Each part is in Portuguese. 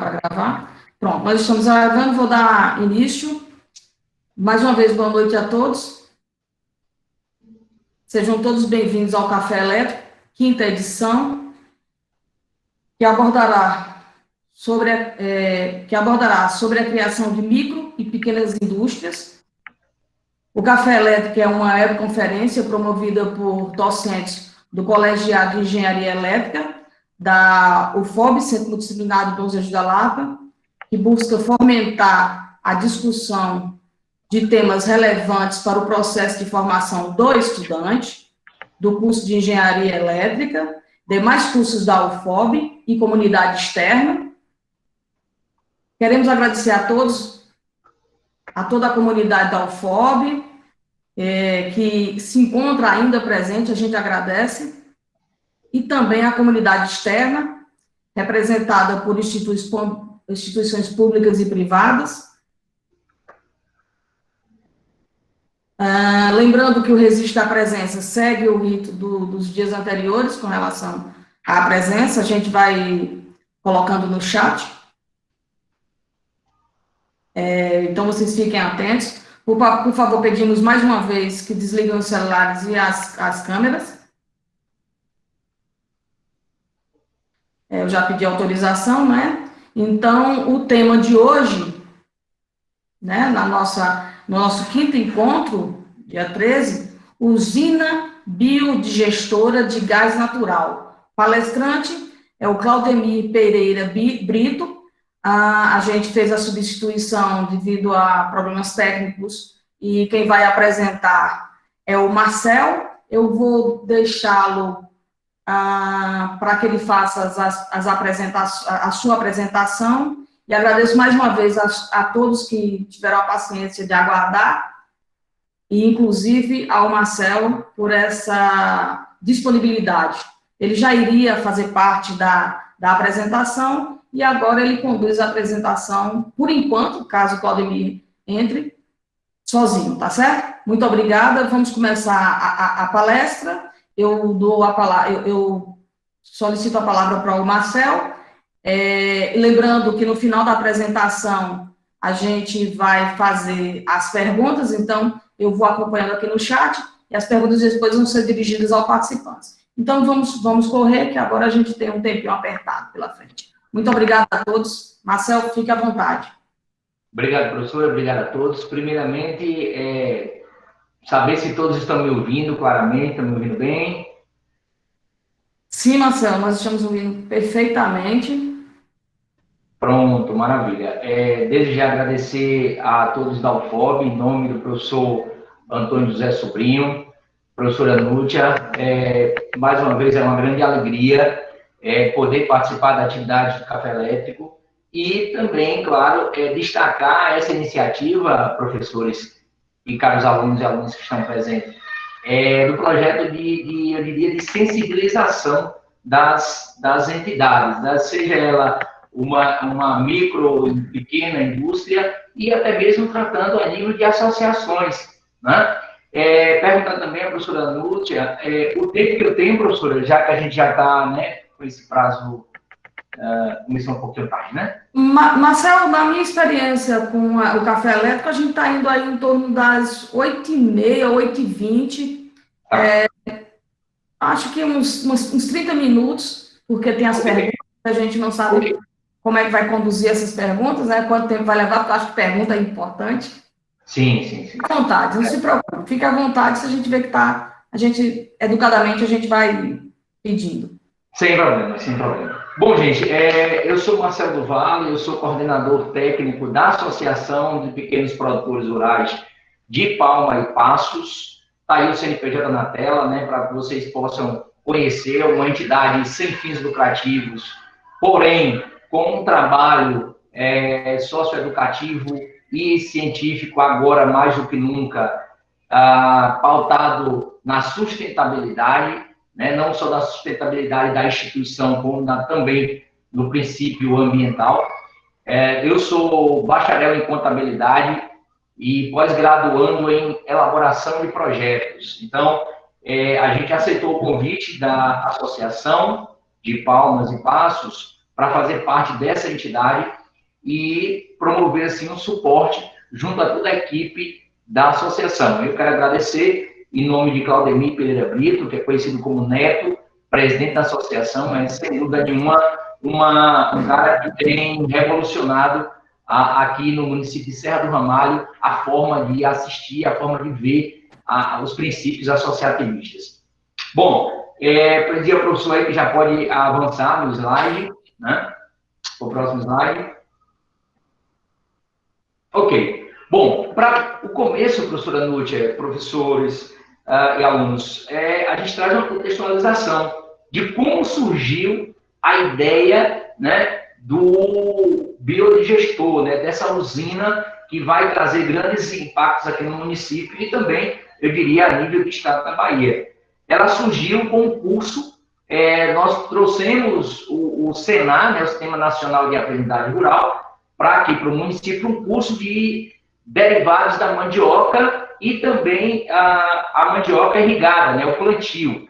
para gravar. Pronto, nós estamos gravando, vou dar início. Mais uma vez, boa noite a todos. Sejam todos bem-vindos ao Café Elétrico, quinta edição, que abordará sobre a criação de micro e pequenas indústrias. O Café Elétrico é uma webconferência promovida por docentes do Colegiado de Engenharia Elétrica, da UFOB, Centro Multidisciplinar de Dom Zé da Lapa, que busca fomentar a discussão de temas relevantes para o processo de formação do estudante, do curso de Engenharia Elétrica, demais cursos da UFOB e comunidade externa. Queremos agradecer a todos, a toda a comunidade da UFOB, que se encontra ainda presente, a gente agradece, e também a comunidade externa, representada por instituições públicas e privadas. Lembrando que o registro da presença segue o rito dos dias anteriores com relação à presença, a gente vai colocando no chat. Então, vocês fiquem atentos. Por favor, pedimos mais uma vez que desliguem os celulares e as câmeras. Eu já pedi autorização, né? Então, o tema de hoje, né, no nosso quinto encontro, dia 13, usina biodigestora de gás natural. Palestrante é o Claudemir Pereira Brito. A gente fez a substituição devido a problemas técnicos e quem vai apresentar é o Marcel. Eu vou deixá-lo para que ele faça a sua apresentação e agradeço mais uma vez a todos que tiveram a paciência de aguardar e, inclusive, ao Marcel por essa disponibilidade. Ele já iria fazer parte da apresentação e agora ele conduz a apresentação, por enquanto, caso o Claudemir entre, sozinho, tá certo? Muito obrigada, vamos começar a palestra. Eu solicito a palavra para o Marcel, lembrando que no final da apresentação a gente vai fazer as perguntas, então eu vou acompanhando aqui no chat e as perguntas depois vão ser dirigidas aos participantes. Então vamos correr, que agora a gente tem um tempinho apertado pela frente. Muito obrigada a todos. Marcel, fique à vontade. Obrigado, professora, obrigado a todos. Primeiramente, saber se todos estão me ouvindo claramente, estão me ouvindo bem? Sim, Marcelo, nós estamos ouvindo perfeitamente. Pronto, maravilha. Desde já agradecer a todos da UFOB, em nome do professor Antônio José Sobrinho, professora Nútia. Mais uma vez, é uma grande alegria poder participar da atividade do Café Elétrico e também, claro, destacar essa iniciativa, professores e caros alunos e alunas que estão presentes, do projeto eu diria, de sensibilização das entidades, seja ela uma micro, pequena indústria e até mesmo tratando a nível de associações, né? Perguntando também à professora Nútia, o tempo que eu tenho, professora, já que a gente já está, né, com esse prazo, começou um pouquinho tarde, né? Marcelo, na minha experiência com o Café Elétrico, a gente está indo aí em torno das 8h30, 8h20. Acho que uns 30 minutos, porque tem as perguntas, a gente não sabe como é que vai conduzir essas perguntas, né? Quanto tempo vai levar, porque eu acho que pergunta é importante. Sim. Fique à vontade, não se preocupe. Fique à vontade, se a gente vê que está, educadamente, a gente vai pedindo. Sem problema, sem problema. Bom, gente, eu sou Marcelo do Vale, eu sou coordenador técnico da Associação de Pequenos Produtores Rurais de Palma e Passos. Está aí o CNPJ na tela, né, para que vocês possam conhecer uma entidade sem fins lucrativos, porém, com um trabalho socioeducativo e científico, agora mais do que nunca, pautado na sustentabilidade, né, não só da sustentabilidade da instituição, como também no princípio ambiental. Eu sou bacharel em contabilidade e pós-graduando em elaboração de projetos. Então, a gente aceitou o convite da Associação de Palmas e Passos para fazer parte dessa entidade e promover, assim, um suporte junto a toda a equipe da associação. Eu quero agradecer, em nome de Claudemir Pereira Brito, que é conhecido como Neto, presidente da associação, mas, sem dúvida nenhuma, um cara que tem revolucionado aqui no município de Serra do Ramalho a forma de assistir, a forma de ver os princípios associativistas. Bom, pedir ao professor aí que já pode avançar no slide, né? O próximo slide. Ok. Bom, para o começo, professora Nútia, professores e alunos, a gente traz uma contextualização de como surgiu a ideia, né, do biodigestor, né, dessa usina que vai trazer grandes impactos aqui no município e também, eu diria, a nível do estado da Bahia. Ela surgiu com um curso, nós trouxemos o SENAR, né, o Sistema Nacional de Aprendizagem Rural, para aqui, para o município, um curso de derivados da mandioca e também a mandioca irrigada, né, o plantio.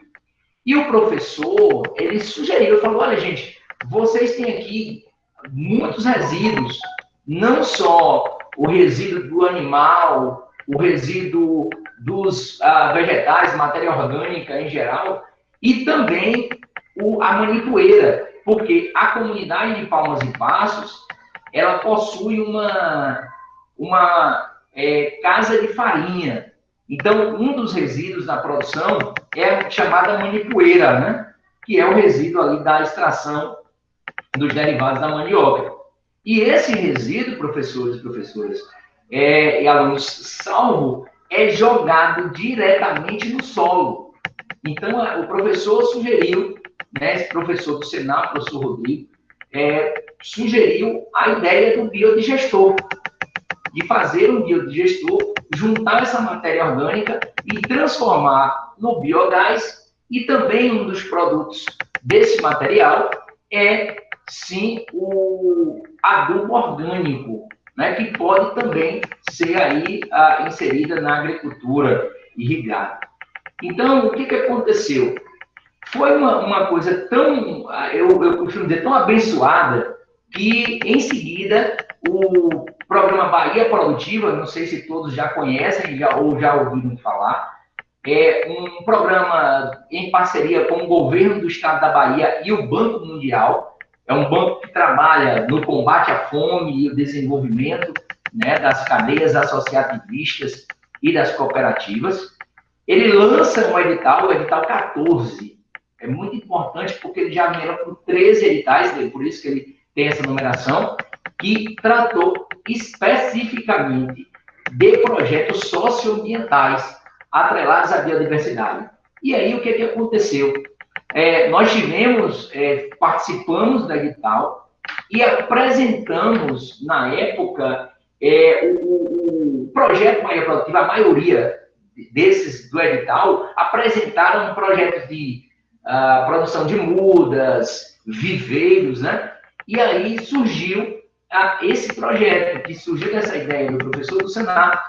E o professor, ele sugeriu, falou, olha, gente, vocês têm aqui muitos resíduos, não só o resíduo do animal, o resíduo dos vegetais, matéria orgânica em geral, e também a manipoeira, porque a comunidade de Palmas e Passos, ela possui uma casa de farinha. Então, um dos resíduos da produção é a chamada manipoeira, né? Que é o resíduo ali da extração dos derivados da mandioca. E esse resíduo, professores e professoras, e alunos, salvo, é jogado diretamente no solo. Então, o professor sugeriu, né, esse professor do Senado, o professor Rodrigo, sugeriu a ideia do biodigestor, de fazer um biodigestor, juntar essa matéria orgânica e transformar no biogás, e também um dos produtos desse material é, sim, o adubo orgânico, né, que pode também ser aí inserida na agricultura irrigada. Então, o que aconteceu? Foi uma coisa tão, eu costumo dizer, tão abençoada, que em seguida o programa Bahia Produtiva, não sei se todos já conhecem ou já ouviram falar, é um programa em parceria com o governo do estado da Bahia e o Banco Mundial. É um banco que trabalha no combate à fome e o desenvolvimento, né, das cadeias associativistas e das cooperativas. Ele lança um edital, o edital 14. É muito importante porque ele já mirou por 13 editais, por isso que ele tem essa numeração, que tratou especificamente de projetos socioambientais atrelados à biodiversidade. E aí, o que aconteceu? Nós participamos do edital e apresentamos, na época, o projeto Bahia Produtiva. A maioria desses do edital apresentaram projetos de produção de mudas, viveiros, né? E aí surgiu esse projeto, que surgiu dessa ideia do professor do Senado,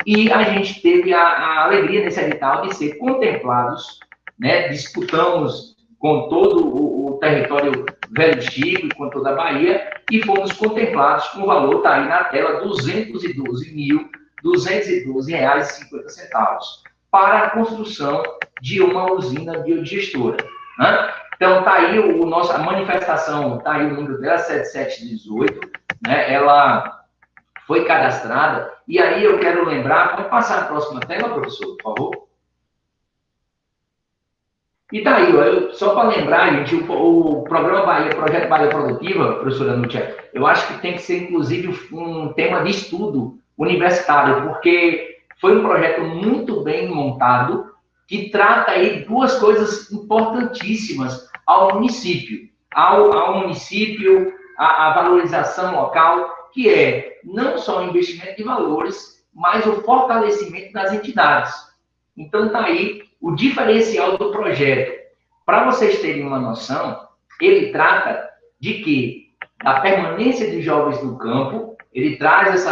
e a gente teve a alegria nesse edital de ser contemplados, né? Disputamos com todo o território Velho Chico e com toda a Bahia, e fomos contemplados com o valor, está aí na tela, R$ 212.212,50 para a construção de uma usina biodigestora, né? Então, está aí a manifestação, está aí o número dela, 7718, né? Ela foi cadastrada, e aí eu quero lembrar, pode passar a próxima tela, professor, por favor? E tá aí, só para lembrar, gente, o programa Bahia, Projeto Bahia Produtiva, professora Nútia, eu acho que tem que ser, inclusive, um tema de estudo universitário, porque foi um projeto muito bem montado, que trata aí duas coisas importantíssimas ao município. Ao município, a valorização local, que é não só o investimento de valores, mas o fortalecimento das entidades. Então, está aí o diferencial do projeto. Para vocês terem uma noção, ele trata de que a permanência de jovens no campo, ele traz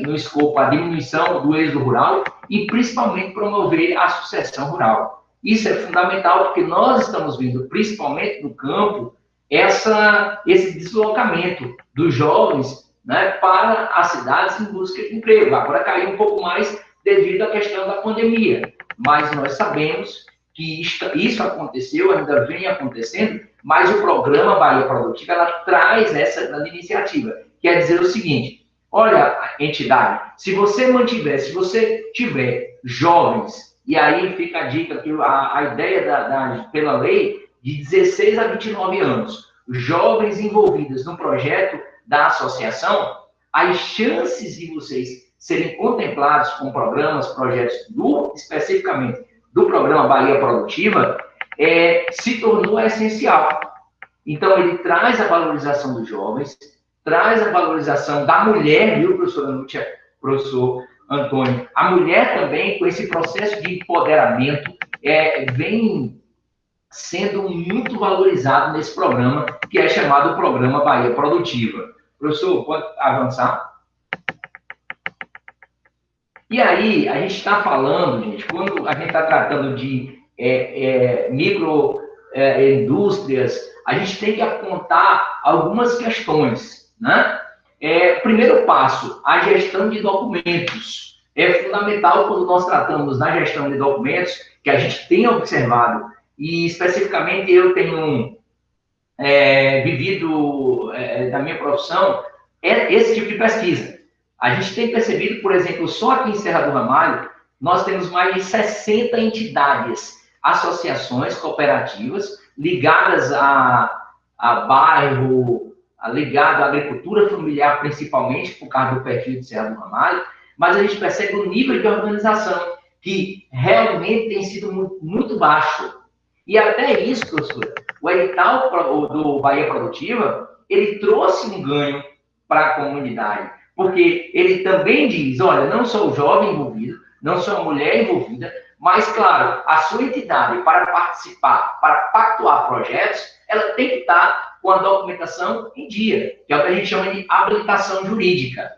no escopo a diminuição do êxodo rural e principalmente promover a sucessão rural. Isso é fundamental porque nós estamos vendo, principalmente no campo, esse deslocamento dos jovens, né, para as cidades em busca de emprego. Agora caiu um pouco mais devido à questão da pandemia, mas nós sabemos que isso aconteceu, ainda vem acontecendo, mas o programa Bahia Produtiva, ela traz essa grande iniciativa. Quer dizer o seguinte, olha, entidade, se você tiver jovens, e aí fica a dica, que a ideia pela lei, de 16 a 29 anos, jovens envolvidos no projeto da associação, as chances de vocês serem contemplados com projetos especificamente do programa Bahia Produtiva, se tornou essencial. Então, ele traz a valorização dos jovens, traz a valorização da mulher, viu, professora Núcia, professor Antônio? A mulher também, com esse processo de empoderamento, vem sendo muito valorizado nesse programa, que é chamado Programa Bahia Produtiva. Professor, pode avançar? E aí, a gente está falando, gente, quando a gente está tratando de microindústrias, a gente tem que apontar algumas questões, né? Primeiro passo, a gestão de documentos. É fundamental quando nós tratamos da gestão de documentos, que a gente tem observado, e especificamente eu tenho vivido da minha profissão, esse tipo de pesquisa. A gente tem percebido, por exemplo, só aqui em Serra do Ramalho, nós temos mais de 60 entidades, associações cooperativas, ligadas a bairro, ligado à agricultura familiar, principalmente, por causa do perfil de Serra do Ramalho, mas a gente percebe o nível de organização, que realmente tem sido muito baixo. E até isso, professor, o edital do Bahia Produtiva, ele trouxe um ganho para a comunidade, porque ele também diz, olha, não só o jovem envolvido, não só a mulher envolvida, mas, claro, a sua entidade, para participar, para pactuar projetos, ela tem que estar com a documentação em dia, que é o que a gente chama de habilitação jurídica.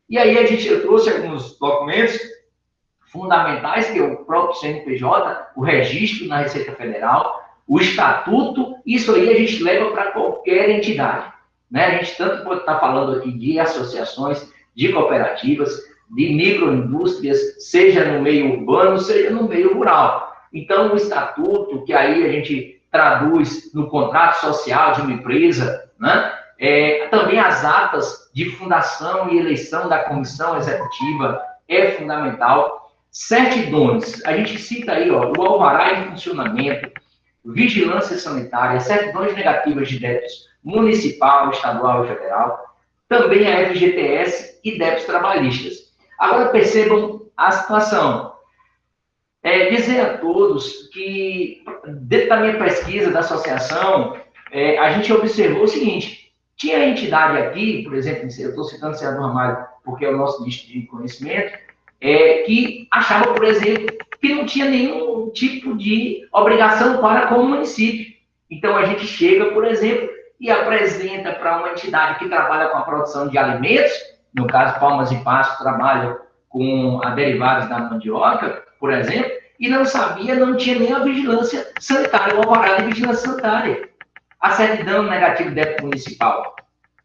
E aí eu trouxe alguns documentos fundamentais, que é o próprio CNPJ, o registro na Receita Federal, o estatuto, isso aí a gente leva para qualquer entidade. Né? A gente tanto pode estar falando aqui de associações, de cooperativas, de microindústrias, seja no meio urbano, seja no meio rural. Então, o estatuto, que aí a gente traduz no contrato social de uma empresa, né? Também as atas de fundação e eleição da comissão executiva é fundamental. Certidões, a gente cita aí, ó, o alvará em funcionamento, vigilância sanitária, certidões negativas de débitos municipal, estadual e federal, também a FGTS e débitos trabalhistas. Agora percebam a situação. Dizer a todos que, dentro da minha pesquisa da associação, a gente observou o seguinte, tinha entidade aqui, por exemplo, eu estou citando Serra do Ramalho, porque é o nosso nicho de conhecimento, que achava, por exemplo, que não tinha nenhum tipo de obrigação para com o município. Então, a gente chega, por exemplo, e apresenta para uma entidade que trabalha com a produção de alimentos, no caso, Palmas e Pastos trabalham com derivados da mandioca, por exemplo, e não tinha nem a vigilância sanitária, o alvará de vigilância sanitária, a certidão negativa de débito municipal.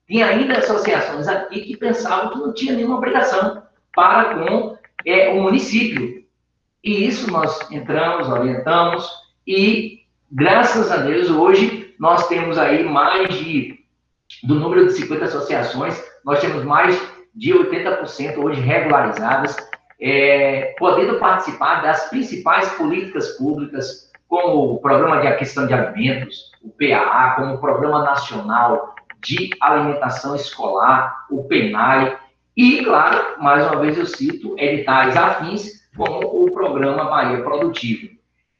Tinha ainda associações aqui que pensavam que não tinha nenhuma obrigação para com o município. E isso nós entramos, orientamos, e graças a Deus, hoje, nós temos aí do número de 50 associações, nós temos mais de 80% hoje regularizadas, podendo participar das principais políticas públicas, como o Programa de Aquisição de Alimentos, o PAA, como o Programa Nacional de Alimentação Escolar, o PENAI, e, claro, mais uma vez eu cito editais afins, como o Programa Bahia Produtiva.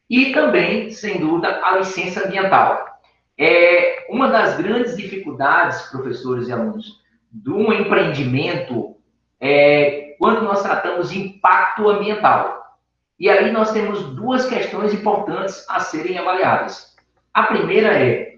E também, sem dúvida, a licença ambiental. Uma das grandes dificuldades, professores e alunos, de um empreendimento quando nós tratamos de impacto ambiental. E aí nós temos duas questões importantes a serem avaliadas. A primeira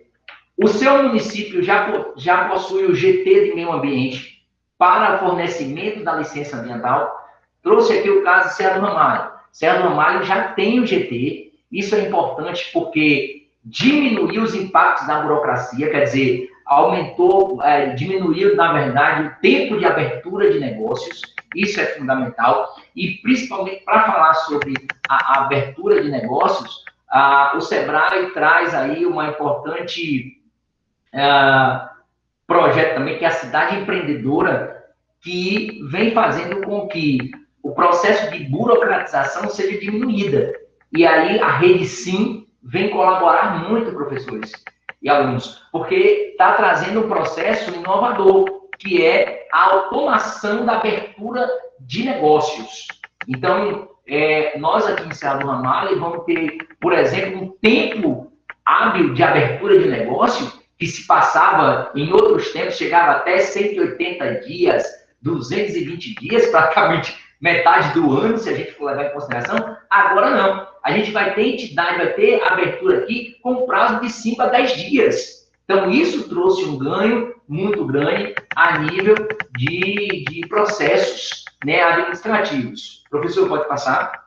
o seu município já possui o GT de meio ambiente para fornecimento da licença ambiental? Trouxe aqui o caso de Serra do Ramalho. Serra do Ramalho já tem o GT, isso é importante porque diminuiu os impactos da burocracia, quer dizer, diminuiu, na verdade, o tempo de abertura de negócios, isso é fundamental, e principalmente para falar sobre a abertura de negócios, o Sebrae traz aí uma importante projeto também, que é a Cidade Empreendedora, que vem fazendo com que o processo de burocratização seja diminuída. E aí a Rede Sim vem colaborar muito, professores e alunos, porque está trazendo um processo inovador, que é a automação da abertura de negócios. Então, nós aqui em Serra do Ramalho vamos ter, por exemplo, um tempo hábil de abertura de negócio que se passava em outros tempos, chegava até 180 dias, 220 dias, praticamente metade do ano, se a gente for levar em consideração. Agora não. A gente vai ter entidade, vai ter abertura aqui com prazo de 5 a 10 dias. Então, isso trouxe um ganho muito grande a nível de processos, né, administrativos. Professor, pode passar?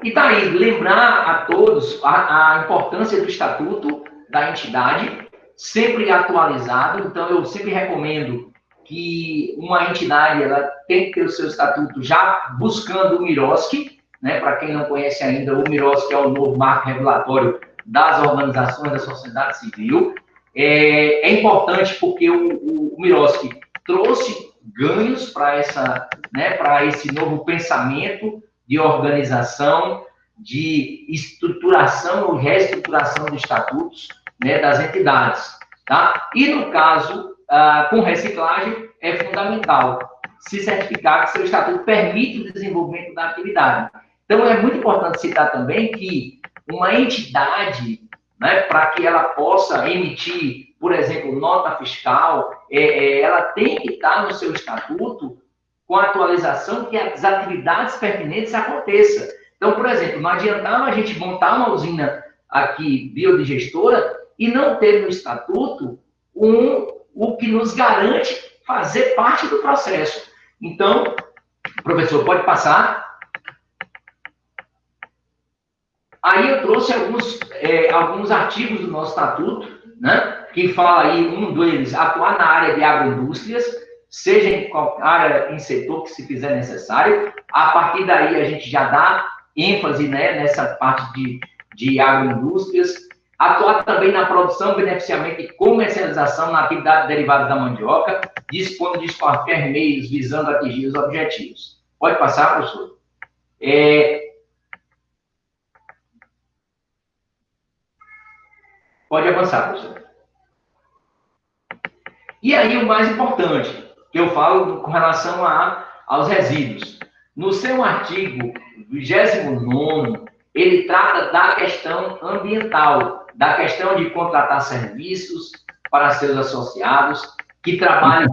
E tá aí, lembrar a todos a importância do estatuto da entidade, sempre atualizado. Então, eu sempre recomendo que uma entidade ela tem que ter o seu estatuto já buscando o MIROSC, né? Para quem não conhece ainda, o MIROSC é o novo marco regulatório das organizações da sociedade civil. É importante porque o MIROSC trouxe ganhos para esse novo pensamento de organização, de estruturação ou reestruturação dos estatutos, né, das entidades. Tá? E, no caso, com reciclagem, é fundamental se certificar que seu estatuto permite o desenvolvimento da atividade. Então, é muito importante citar também que uma entidade, né, para que ela possa emitir, por exemplo, nota fiscal, ela tem que estar no seu estatuto com a atualização que as atividades pertinentes aconteçam. Então, por exemplo, não adiantava a gente montar uma usina aqui biodigestora e não ter no estatuto o que nos garante fazer parte do processo. Então, professor, pode passar. Aí eu trouxe alguns artigos do nosso estatuto, né, que fala aí, um deles, atuar na área de agroindústrias, seja em qualquer área, em setor que se fizer necessário. A partir daí, a gente já dá ênfase, né, nessa parte de agroindústrias. Atuar também na produção, beneficiamento e comercialização na atividade derivada da mandioca, dispondo de quaisquer meios visando atingir os objetivos. Pode passar, professor? Pode avançar, professor. E aí, o mais importante, que eu falo com relação aos resíduos. No seu artigo 29º, ele trata da questão ambiental, da questão de contratar serviços para seus associados que trabalham...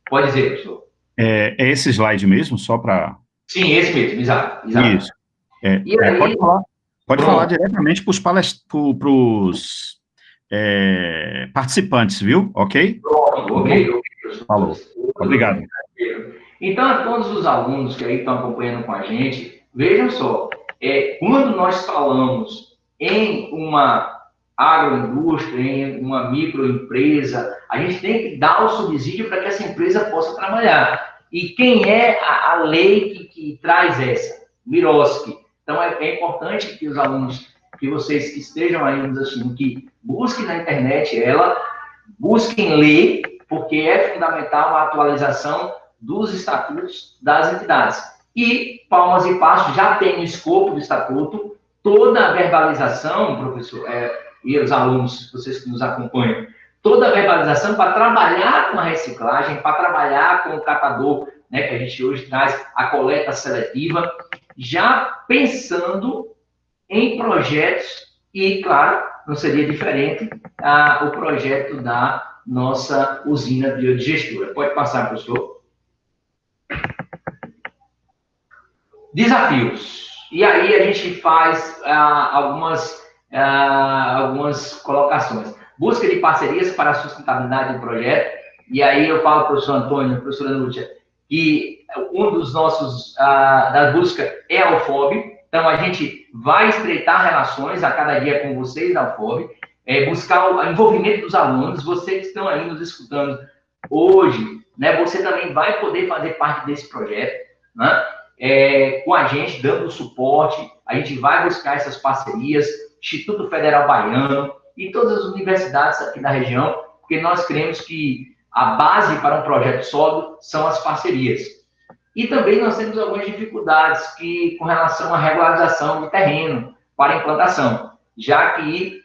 Pode dizer, professor. É esse slide mesmo, só para... Sim, esse mesmo, exato. Isso. Aí, pode falar diretamente para os participantes, viu? Ok? Ok. Falou. Obrigado. Então, a todos os alunos que aí estão acompanhando com a gente, vejam só, quando nós falamos em uma agroindústria, em uma microempresa, a gente tem que dar o subsídio para que essa empresa possa trabalhar. E quem é a lei que traz essa? MIROSC. Então, é importante que os alunos, que vocês que estejam aí nos assistindo, que busquem na internet busquem ler, porque é fundamental a atualização dos estatutos das entidades. E Palmas e Passos já tem no escopo do estatuto toda a verbalização, professor, e os alunos, vocês que nos acompanham, toda a verbalização para trabalhar com a reciclagem, para trabalhar com o catador, né, que a gente hoje traz a coleta seletiva, já pensando em projetos e, claro, não seria diferente o projeto da nossa usina biodigestora. Pode passar, professor. Desafios. E aí a gente faz algumas colocações. Busca de parcerias para a sustentabilidade do projeto. E aí eu falo, professor Antônio, professora Núcia, que um dos nossos, da busca é a UFOB. Então, a gente vai estreitar relações a cada dia com vocês da UFOB, buscar o envolvimento dos alunos, vocês que estão aí nos escutando hoje, né, você também vai poder fazer parte desse projeto, né, com a gente, dando suporte, a gente vai buscar essas parcerias, Instituto Federal Baiano e todas as universidades aqui da região, porque nós cremos que a base para um projeto sólido são as parcerias. E também nós temos algumas dificuldades com relação à regularização do terreno para implantação, já que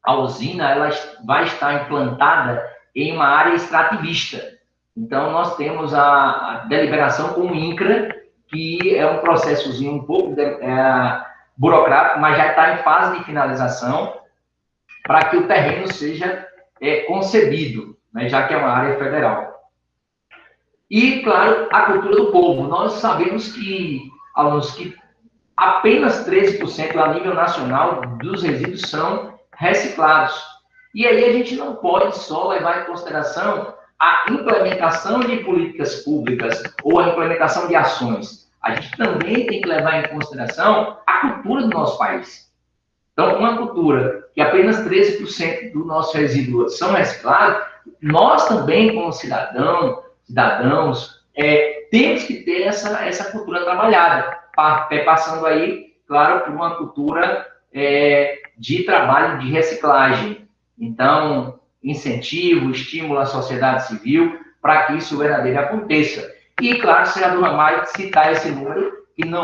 a usina ela vai estar implantada em uma área extrativista. Então, nós temos a deliberação com o INCRA, que é um processozinho um pouco burocrático, mas já está em fase de finalização, para que o terreno seja concebido, né, já que é uma área federal. E, claro, a cultura do povo. Nós sabemos que, alunos, que apenas 13% a nível nacional dos resíduos são reciclados. E aí a gente não pode só levar em consideração a implementação de políticas públicas ou a implementação de ações. A gente também tem que levar em consideração a cultura do nosso país. Então, uma cultura que apenas 13% do nosso resíduo são reciclados, nós também, como cidadãos, temos que ter essa cultura trabalhada, passando aí, claro, por uma cultura de trabalho de reciclagem. Então, incentivo, estímulo à sociedade civil para que isso verdadeiramente aconteça. E, claro, o senador Ramalho citar esse número, que não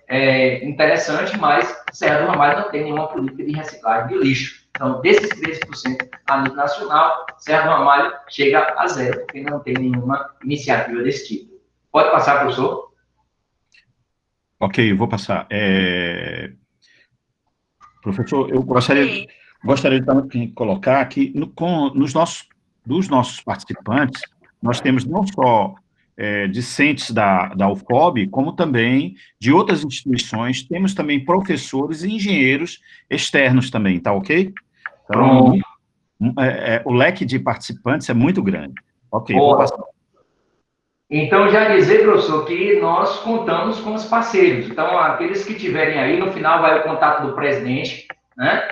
é interessante, mas o senador Ramalho não tem nenhuma política de reciclagem de lixo. Então, desses 13% a nível nacional, Serra do Ramalho chega a zero, porque não tem nenhuma iniciativa desse tipo. Pode passar, professor? Ok, eu vou passar. Professor, eu gostaria de colocar que dos nossos participantes, nós temos não só discentes da UFOB, como também de outras instituições, temos também professores e engenheiros externos também, tá ok? Então, o leque de participantes é muito grande. Ok, vou passar. Então, já dizer, professor, que nós contamos com os parceiros. Então, aqueles que tiverem aí, no final vai o contato do presidente, né?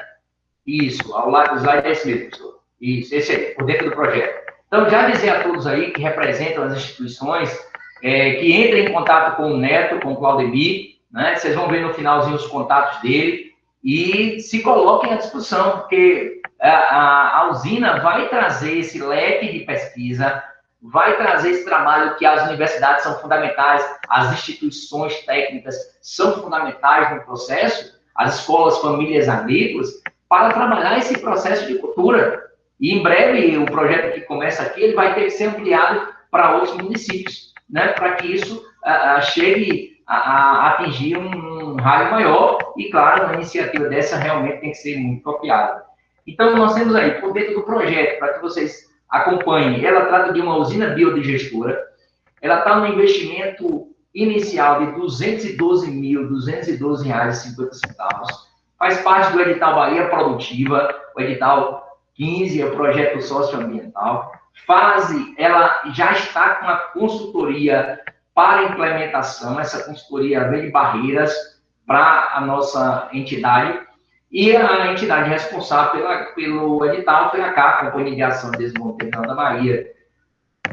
Isso, ao lado do slide é esse mesmo, professor. Isso, esse aí, por dentro do projeto. Então, já dizer a todos aí que representam as instituições, que entrem em contato com o Neto, com o Claudemir, né? Vocês vão ver no finalzinho os contatos dele, e se coloquem à disposição, porque a usina vai trazer esse leque de pesquisa, vai trazer esse trabalho que as universidades são fundamentais, as instituições técnicas são fundamentais no processo, as escolas, famílias agrícolas, para trabalhar esse processo de cultura. E em breve, o projeto que começa aqui, ele vai ter que ser ampliado para outros municípios, né, para que isso chegue a atingir um raio maior, e claro, uma iniciativa dessa realmente tem que ser muito copiada. Então, nós temos aí, por dentro do projeto, para que vocês acompanhem, ela trata de uma usina biodigestora, ela está no investimento inicial de R$ 212.212,50, faz parte do edital Bahia Produtiva, o edital 15, é o projeto socioambiental. Ela já está com a consultoria para implementação, essa consultoria vem de Barreiras para a nossa entidade, e a entidade responsável pelo edital foi a CAP, Companhia de Ação de Desenvolvimento da Bahia.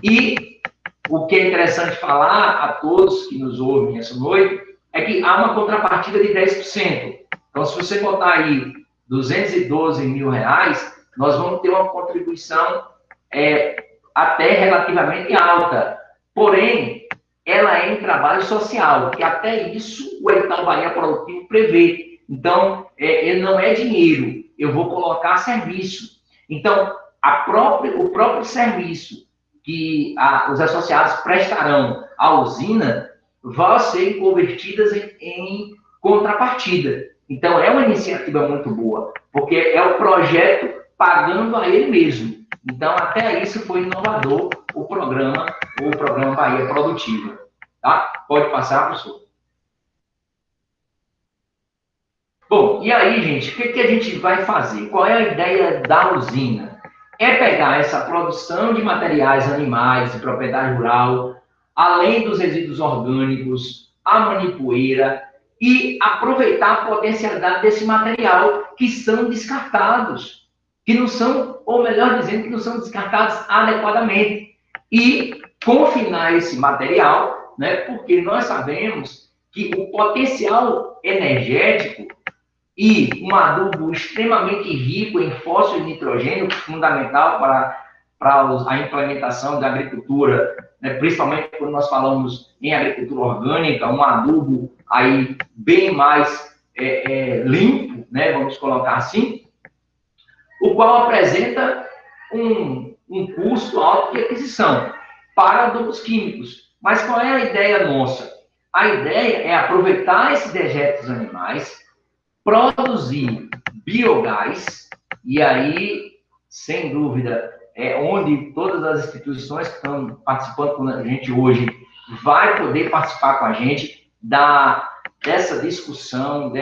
E o que é interessante falar a todos que nos ouvem essa noite é que há uma contrapartida de 10%. Então, se você botar aí R$ 212 mil, nós vamos ter uma contribuição até relativamente alta. Porém, ela é em trabalho social, que até isso o edital Bahia Produtivo prevê. Então, ele não é dinheiro, eu vou colocar serviço. Então, o próprio serviço que os associados prestarão à usina vão ser convertidas em contrapartida. Então, é uma iniciativa muito boa, porque é o projeto pagando a ele mesmo. Então, até isso foi inovador o programa Bahia Produtiva. Tá? Pode passar, professor. Bom, e aí, gente, o que a gente vai fazer? Qual é a ideia da usina? É pegar essa produção de materiais animais de propriedade rural, além dos resíduos orgânicos, a manipoeira e aproveitar a potencialidade desse material que são descartados, que não são, ou melhor dizendo, que não são descartados adequadamente. E confinar esse material, né, porque nós sabemos que o potencial energético e um adubo extremamente rico em fósforo e nitrogênio, fundamental para a implementação da agricultura, né, principalmente quando nós falamos em agricultura orgânica, um adubo aí bem mais limpo, né, vamos colocar assim, o qual apresenta um custo alto de aquisição para adubos químicos. Mas qual é a ideia nossa? A ideia é aproveitar esses dejetos animais, produzir biogás, e aí, sem dúvida, é onde todas as instituições que estão participando com a gente hoje vai poder participar com a gente dessa discussão,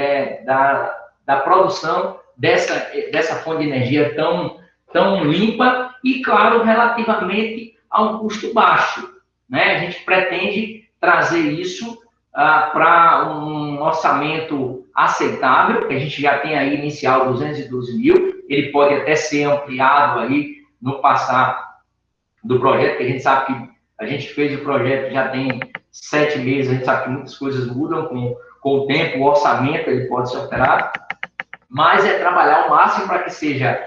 da produção dessa fonte de energia tão limpa e, claro, relativamente a um custo baixo, né? A gente pretende trazer isso para um orçamento aceitável, que a gente já tem aí inicial 212 mil, ele pode até ser ampliado aí no passar do projeto, que a gente sabe que a gente fez o projeto já tem 7 meses, a gente sabe que muitas coisas mudam com o tempo, o orçamento ele pode ser alterado, mas é trabalhar ao máximo para que seja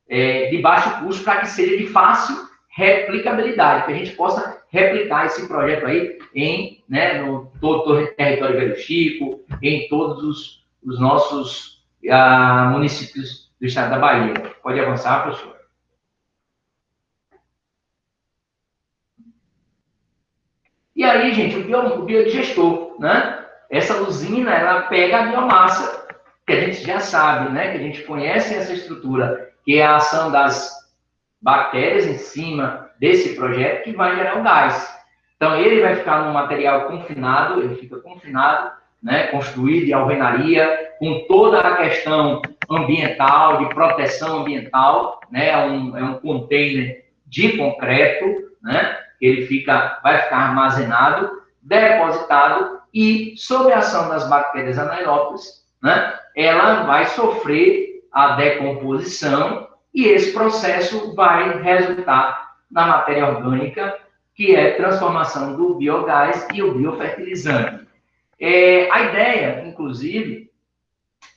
de baixo custo, para que seja de fácil replicabilidade, que a gente possa replicar esse projeto aí no todo o território Velho Chico, em todos os nossos municípios do estado da Bahia. Pode avançar, professor. E aí, gente, o biodigestor, né? Essa usina, ela pega a biomassa, que a gente já sabe, né? Que a gente conhece essa estrutura, que é a ação das bactérias em cima desse projeto, que vai gerar o gás. Então, ele vai ficar num material confinado, ele fica confinado, né, construído de alvenaria, com toda a questão ambiental, de proteção ambiental, né, é um container de concreto, né, ele vai ficar armazenado, depositado, e, sob a ação das bactérias anaeróbias, né, ela vai sofrer a decomposição, e esse processo vai resultar na matéria orgânica, que é transformação do biogás e o biofertilizante. A ideia, inclusive,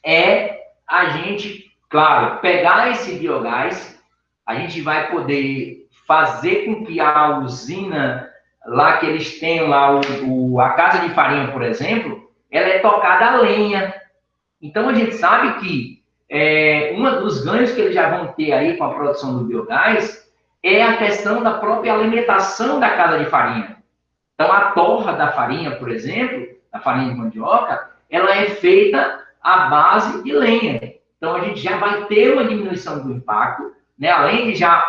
é a gente, claro, pegar esse biogás, a gente vai poder fazer com que a usina, lá que eles têm lá, a casa de farinha, por exemplo, ela é tocada a lenha. Então, a gente sabe que um dos ganhos que eles já vão ter aí com a produção do biogás é a questão da própria alimentação da casa de farinha. Então, a torra da farinha, por exemplo, a farinha de mandioca, ela é feita à base de lenha. Então, a gente já vai ter uma diminuição do impacto, né? Além de já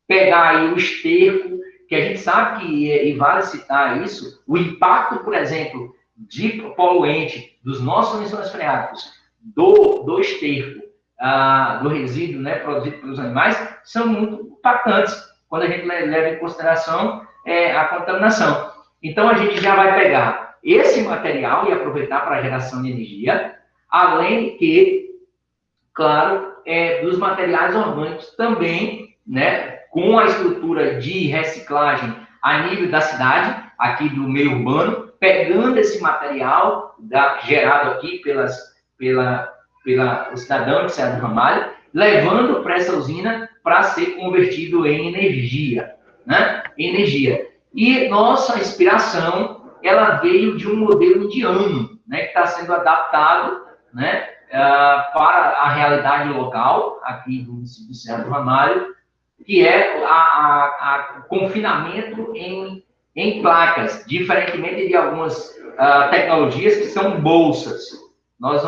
pegar aí o esterco, que a gente sabe que, e vale citar isso, o impacto, por exemplo, de poluente dos nossos lençóis freáticos, do esterco, do resíduo, né, produzido pelos animais, são muito impactantes quando a gente leva em consideração a contaminação. Então, a gente já vai pegar esse material e aproveitar para a geração de energia, além que, claro, dos materiais orgânicos também, né, com a estrutura de reciclagem a nível da cidade, aqui do meio urbano, pegando esse material gerado aqui pelo cidadão de Serra do Ramalho, levando para essa usina para ser convertido em energia, né? Energia. E nossa inspiração, ela veio de um modelo indiano, né, que está sendo adaptado, né, para a realidade local, aqui do município de Serra do Ramalho, que é o confinamento em placas, diferentemente de algumas tecnologias que são bolsas. Nós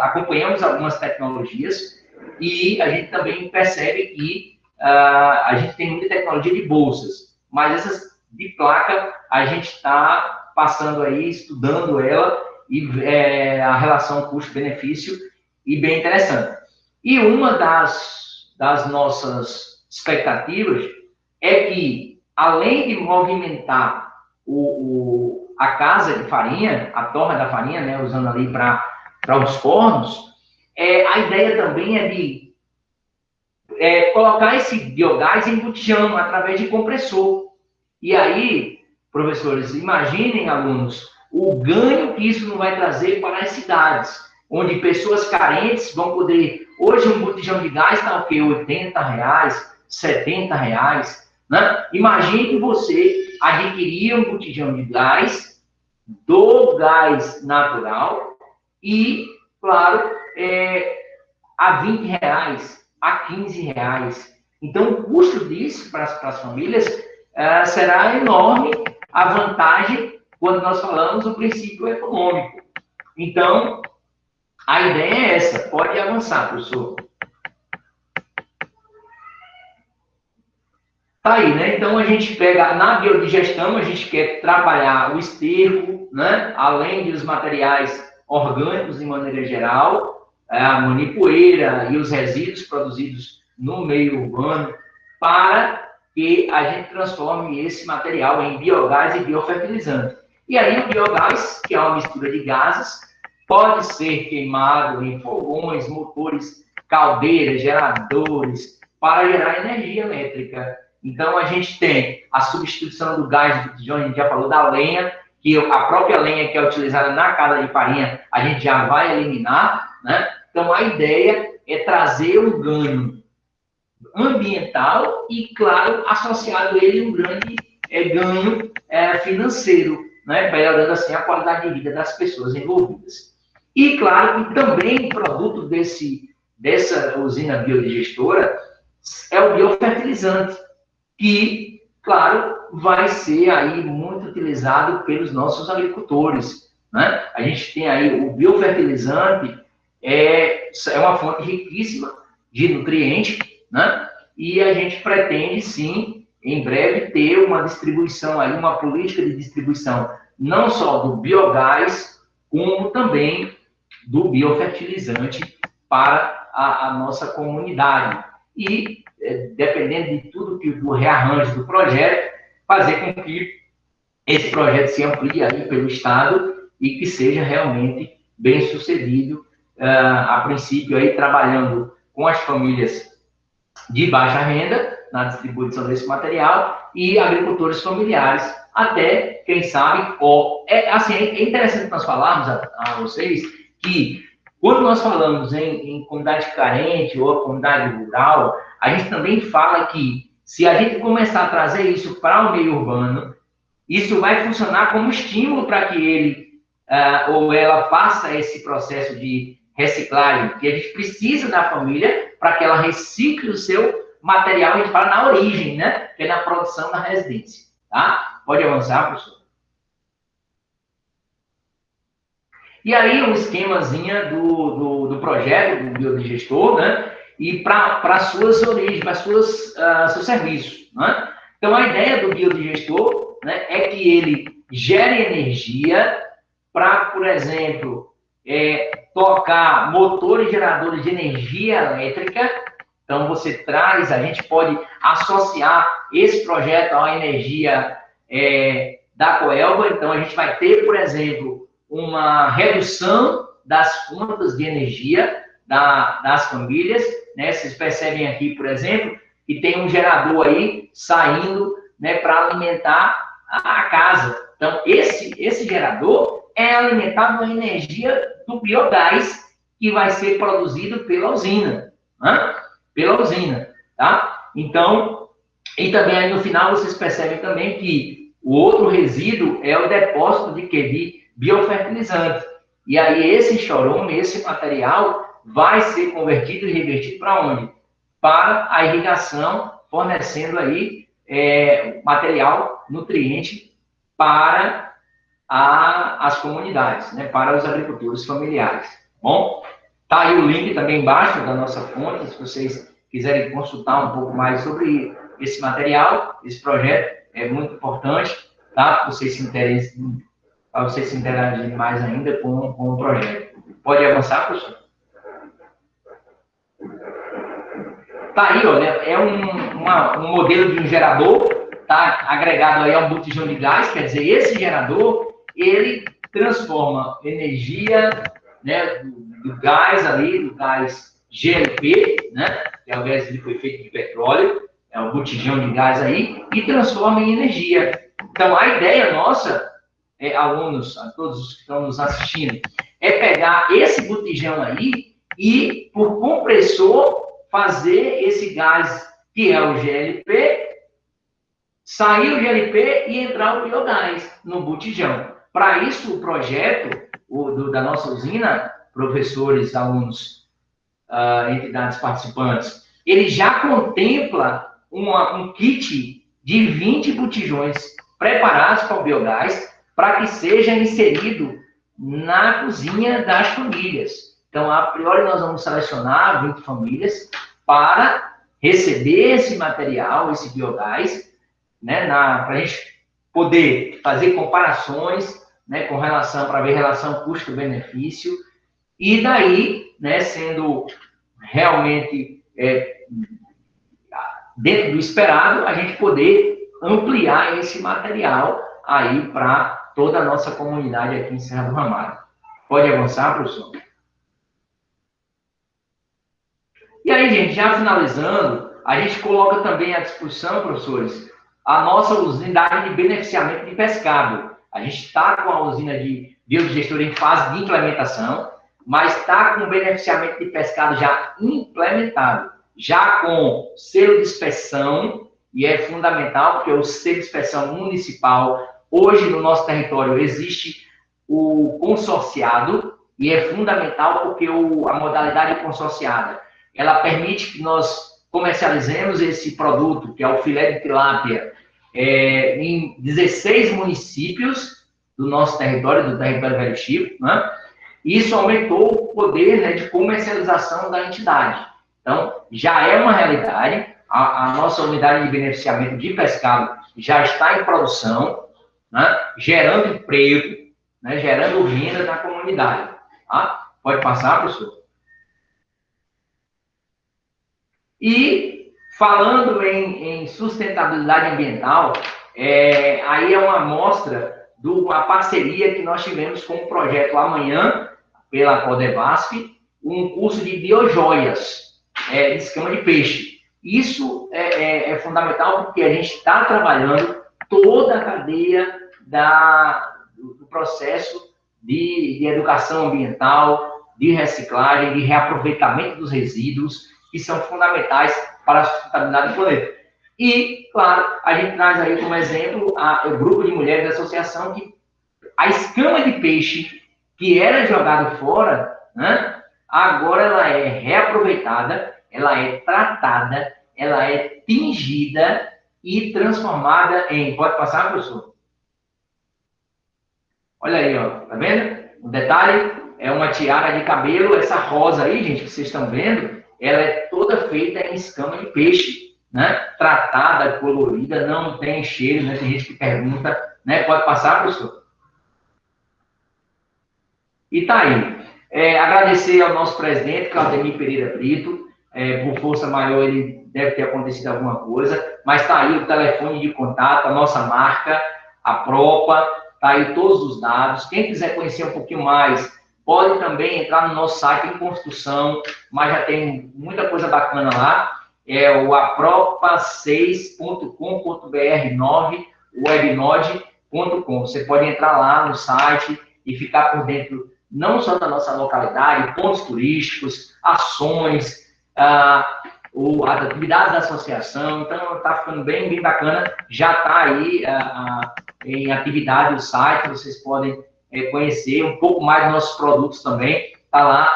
acompanhamos algumas tecnologias e a gente também percebe que a gente tem muita tecnologia de bolsas, mas essas de placa a gente está passando aí, estudando ela, e a relação custo-benefício, e bem interessante. E uma das nossas expectativas é que, além de movimentar a casa de farinha, a torra da farinha, né, usando ali para os fornos, a ideia também é de colocar esse biogás em botijão, através de compressor. E aí, professores, imaginem, alunos, o ganho que isso não vai trazer para as cidades, onde pessoas carentes vão poder... Hoje, um botijão de gás está o quê? R$80, R$70, né? Imagine você adquirir um botijão de gás, do gás natural, e, claro, a R$20, a R$15. Então, o custo disso para as famílias será enorme, a vantagem quando nós falamos do princípio econômico. Então, a ideia é essa. Pode avançar, professor. Tá aí, né? Então, a gente pega, na biodigestão, a gente quer trabalhar o esterco, né? Além dos materiais orgânicos, de maneira geral, a manipoeira e os resíduos produzidos no meio urbano, para que a gente transforme esse material em biogás e biofertilizante. E aí, o biogás, que é uma mistura de gases, pode ser queimado em fogões, motores, caldeiras, geradores, para gerar energia elétrica. Então, a gente tem a substituição do gás do botijão, a gente já falou da lenha, que a própria lenha que é utilizada na casa de farinha, a gente já vai eliminar, né? Então, a ideia é trazer um ganho ambiental e, claro, associado a ele um grande ganho financeiro, né? Melhorando, assim, a qualidade de vida das pessoas envolvidas. E, claro, que também produto dessa usina biodigestora é o biofertilizante, que, claro, vai ser aí muito utilizado pelos nossos agricultores, né? A gente tem aí o biofertilizante, é uma fonte riquíssima de nutrientes, né? E a gente pretende, sim, em breve, ter uma distribuição aí, uma política de distribuição, não só do biogás, como também do biofertilizante para a nossa comunidade. E, dependendo de tudo do rearranjo do projeto, fazer com que esse projeto se amplie aí pelo Estado e que seja realmente bem sucedido, a princípio aí trabalhando com as famílias de baixa renda na distribuição desse material e agricultores familiares, até, quem sabe, é interessante nós falarmos a vocês que quando nós falamos em comunidade carente ou comunidade rural, a gente também fala que se a gente começar a trazer isso para o meio urbano, isso vai funcionar como estímulo para que ele ou ela faça esse processo de reciclagem, que a gente precisa da família para que ela recicle o seu material, a gente fala na origem, né? Que é na produção da residência, tá? Pode avançar, professor. E aí, um esquemazinho do projeto, do biodigestor, né? E para suas origens, para seus serviços, né? Então, a ideia do biodigestor, né, é que ele gere energia para, por exemplo, tocar motores geradores de energia elétrica. Então, você traz, a gente pode associar esse projeto à energia da Coelba. Então, a gente vai ter, por exemplo, uma redução das contas de energia das famílias, né? Vocês percebem aqui, por exemplo, que tem um gerador aí saindo, né, para alimentar a casa. Então, esse gerador é alimentado com a energia do biogás que vai ser produzido pela usina, né? Pela usina, tá? Então, e também aí no final vocês percebem também que o outro resíduo é o depósito de biofertilizante. E aí esse chorume, esse material vai ser convertido e revertido para onde? Para a irrigação, fornecendo aí material nutriente para as comunidades, né? Para os agricultores familiares. Bom, tá aí o link também embaixo da nossa fonte, se vocês quiserem consultar um pouco mais sobre esse material, esse projeto é muito importante, tá? Para vocês se interessem, para vocês se interagirem mais ainda com o projeto. Pode avançar, professor? Tá aí, olha, é um modelo de um gerador, tá agregado aí a um botijão de gás, quer dizer, esse gerador, ele transforma energia, né, do gás ali, do gás GLP, né, que é o gás liquefeito de petróleo, é o botijão de gás aí, e transforma em energia. Então, a ideia nossa, alunos, a todos os que estão nos assistindo, é pegar esse botijão aí e, por compressor, fazer esse gás, que é o GLP, sair o GLP e entrar o biogás no botijão. Para isso, o projeto da nossa usina, professores, alunos, entidades participantes, ele já contempla um kit de 20 botijões preparados para o biogás, para que seja inserido na cozinha das famílias. Então, a priori, nós vamos selecionar 20 famílias para receber esse material, esse biogás, né, para a gente poder fazer comparações, né, com relação, para ver relação custo-benefício, e daí, né, sendo realmente dentro do esperado, a gente poder ampliar esse material aí para toda a nossa comunidade aqui em Serra do Ramalho. Pode avançar, professor? E aí, gente, já finalizando, a gente coloca também à disposição, professores, a nossa usina de beneficiamento de pescado. A gente está com a usina de biodigestor em fase de implementação, mas está com o beneficiamento de pescado já implementado, já com selo de inspeção, e é fundamental, porque o selo de inspeção municipal, hoje no nosso território existe o consorciado, e é fundamental porque a modalidade consorciada, ela permite que nós comercializemos esse produto, que é o filé de tilápia, em 16 municípios do nosso território, do território Velho Chico, né? Isso aumentou o poder, né, de comercialização da entidade. Então, já é uma realidade, a nossa unidade de beneficiamento de pescado já está em produção, né, gerando emprego, né, gerando renda na comunidade. Tá? Pode passar, professor? E, falando em sustentabilidade ambiental, aí é uma amostra de uma parceria que nós tivemos com o projeto Amanhã, pela Codevasf, um curso de biojoias, de escama de peixe. Isso é fundamental porque a gente está trabalhando toda a cadeia do processo de educação ambiental, de reciclagem, de reaproveitamento dos resíduos, que são fundamentais para a sustentabilidade do planeta. E, claro, a gente traz aí como exemplo o grupo de mulheres da associação que a escama de peixe que era jogada fora, né, agora ela é reaproveitada, ela é tratada, ela é tingida e transformada em... Pode passar, professor? Olha aí, ó, tá vendo? Um detalhe, é uma tiara de cabelo, essa rosa aí, gente, que vocês estão vendo, ela é toda feita em escama de peixe, né? Tratada, colorida, não tem cheiro, né? Tem gente que pergunta, né? Pode passar, professor? E tá aí. Agradecer ao nosso presidente, Claudemir Pereira Brito, por força maior ele deve ter acontecido alguma coisa, mas tá aí o telefone de contato, a nossa marca, a Propa, tá aí todos os dados. Quem quiser conhecer um pouquinho mais, pode também entrar no nosso site em construção, mas já tem muita coisa bacana lá. É o apropa6.com.br 9 webnode.com. Você pode entrar lá no site e ficar por dentro não só da nossa localidade, pontos turísticos, ações, atividades da associação. Então, está ficando bem, bem bacana. Já está aí em atividade o site, vocês podem conhecer um pouco mais dos nossos produtos também. Está lá,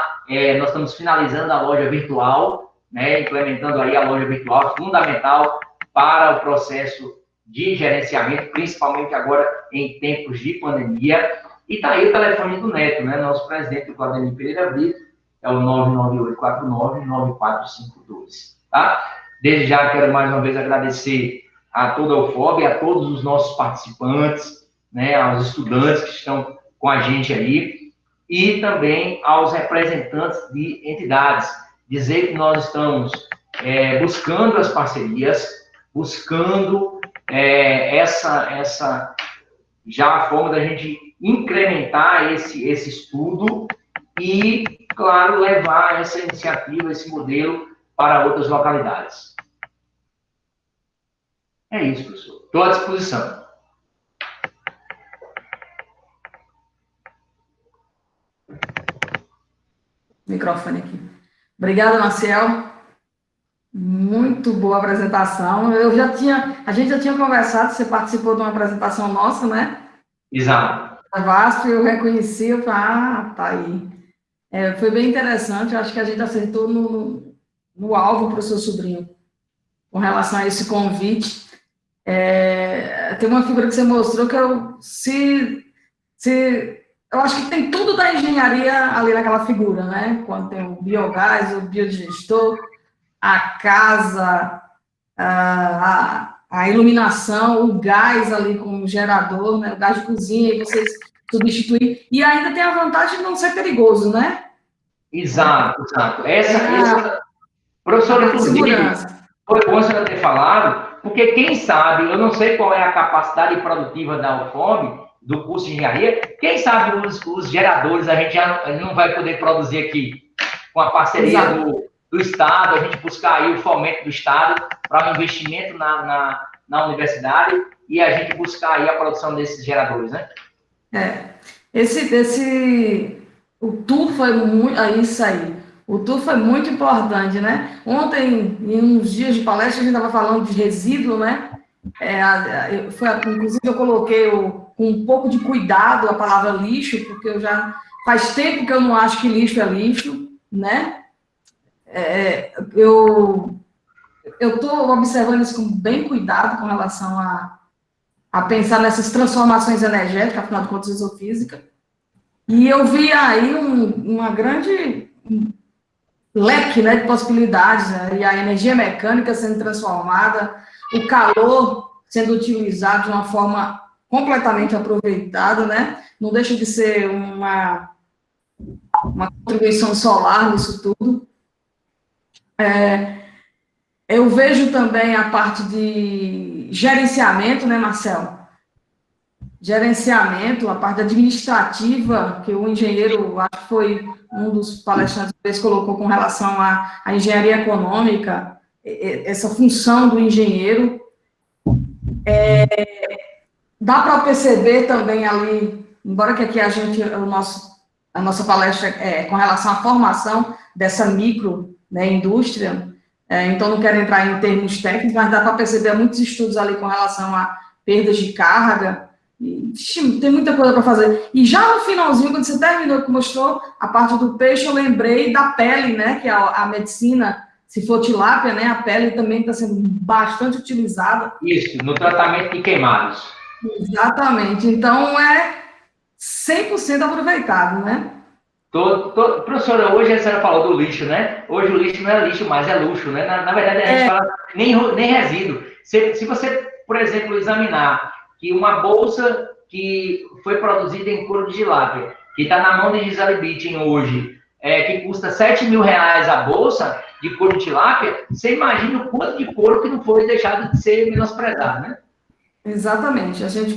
nós estamos finalizando a loja virtual, né, implementando aí a loja virtual, fundamental para o processo de gerenciamento, principalmente agora em tempos de pandemia. E está aí o telefone do Neto, né, nosso presidente, o Claudemir Pereira Brito, é o 99849-9452, tá? Desde já quero mais uma vez agradecer a toda a UFOB, a todos os nossos participantes, né, aos estudantes que estão com a gente aí, e também aos representantes de entidades. Dizer que nós estamos buscando as parcerias, buscando essa já a forma da gente incrementar esse estudo e, claro, levar essa iniciativa, esse modelo para outras localidades. É isso, professor. Estou à disposição. Microfone aqui. Obrigada, Marcel. Muito boa apresentação. A gente já tinha conversado, você participou de uma apresentação nossa, né? Exato. A VASP, eu reconheci, eu falei, tá aí. Foi bem interessante, eu acho que a gente acertou no alvo para o seu sobrinho, com relação a esse convite. Tem uma figura que você mostrou que eu acho que tem tudo da engenharia ali naquela figura, né? Quando tem o biogás, o biodigestor, a casa, a iluminação, o gás ali com o gerador, né? O gás de cozinha, e vocês substituir. E ainda tem a vantagem de não ser perigoso, né? Exato. Professor, inclusive, foi bom você ter falado, porque quem sabe, eu não sei qual é a capacidade produtiva da UFOB, do curso de engenharia, quem sabe os geradores a gente já não vai poder produzir aqui, com a parceria do Estado, a gente buscar aí o fomento do Estado para o investimento na universidade e a gente buscar aí a produção desses geradores, né? O tour foi muito, isso aí, o tour foi muito importante, né? Ontem, em uns dias de palestra, a gente estava falando de resíduo, né? Inclusive, eu coloquei com um pouco de cuidado a palavra lixo, porque faz tempo que eu não acho que lixo é lixo, né? Eu estou observando isso com bem cuidado com relação a pensar nessas transformações energéticas, afinal de contas, eu sou física, e eu vi aí uma grande leque, né, de possibilidades, né? E a energia mecânica sendo transformada, o calor sendo utilizado de uma forma completamente aproveitada, né? Não deixa de ser uma contribuição solar nisso tudo. Eu vejo também a parte de gerenciamento, né, Marcelo? Gerenciamento, a parte administrativa, que o engenheiro, acho que foi um dos palestrantes que colocou com relação à engenharia econômica, essa função do engenheiro. Dá para perceber também ali, embora que aqui a nossa palestra é com relação à formação dessa micro, né, indústria, então não quero entrar em termos técnicos, mas dá para perceber muitos estudos ali com relação a perdas de carga, tem muita coisa para fazer. E já no finalzinho, quando você terminou, que mostrou a parte do peixe, eu lembrei da pele, né, que a medicina, se for tilápia, né, a pele também está sendo bastante utilizada. Isso, no tratamento de queimados. Exatamente. Então, 100% aproveitado, né? Professora, hoje a senhora falou do lixo, né? Hoje o lixo não é lixo mais, é luxo, né? Na verdade, a gente fala nem resíduo. Se você, por exemplo, examinar que uma bolsa que foi produzida em couro de tilápia, que está na mão de Gisele Bündchen hoje, que custa R$7.000 a bolsa de couro de tilápia, você imagina o quanto de couro que não foi deixado de ser menosprezado, né? Exatamente. A gente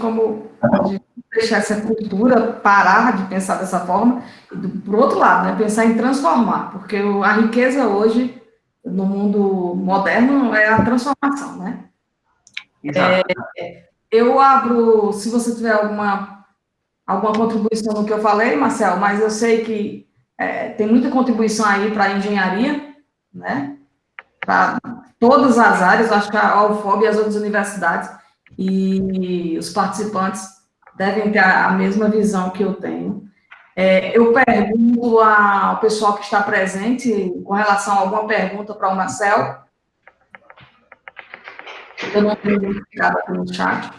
deixar essa cultura parar de pensar dessa forma, e por outro lado, né, pensar em transformar, porque a riqueza hoje, no mundo moderno, é a transformação, né? Exato. Eu abro, se você tiver alguma contribuição no que eu falei, Marcel, mas eu sei que tem muita contribuição aí para a engenharia, né? Para todas as áreas, acho que a UFOB e as outras universidades e os participantes devem ter a mesma visão que eu tenho. Eu pergunto ao pessoal que está presente com relação a alguma pergunta para o Marcel. Eu não tenho identificado aqui no chat.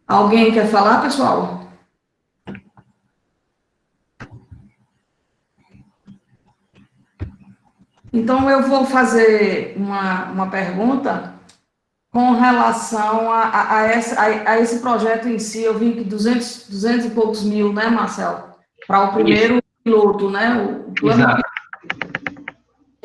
Alguém quer falar, pessoal? Então, eu vou fazer uma pergunta com relação a esse projeto em si. Eu vi que 200 e poucos mil, né, Marcelo? Para o primeiro piloto, né? O plano. Exato.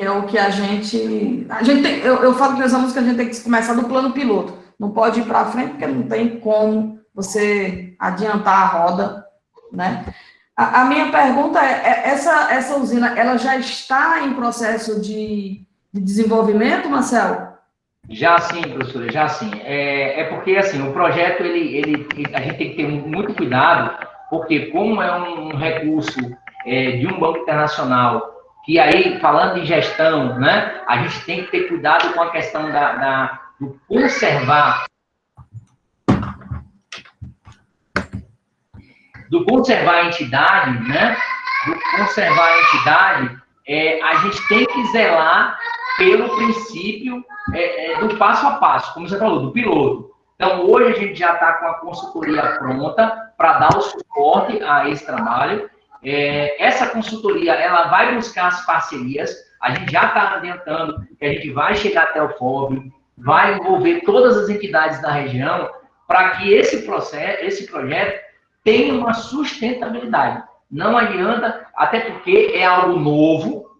É o que a gente tem, eu falo para os alunos que a gente tem que começar do plano piloto, não pode ir para frente, porque não tem como você adiantar a roda, né? A minha pergunta essa usina, ela já está em processo de desenvolvimento, Marcelo? Já sim, professora, já sim. É porque, assim, o projeto, a gente tem que ter muito cuidado, porque como é um recurso de um banco internacional, que aí, falando em gestão, né, a gente tem que ter cuidado com a questão do conservar a entidade, né, do conservar a entidade, a gente tem que zelar pelo princípio do passo a passo, como você falou, do piloto. Então, hoje a gente já está com a consultoria pronta para dar o suporte a esse trabalho. Essa consultoria, ela vai buscar as parcerias, a gente já está adiantando que a gente vai chegar até o FOB, vai envolver todas as entidades da região, para que esse projeto tenha uma sustentabilidade. Não adianta, até porque é algo novo,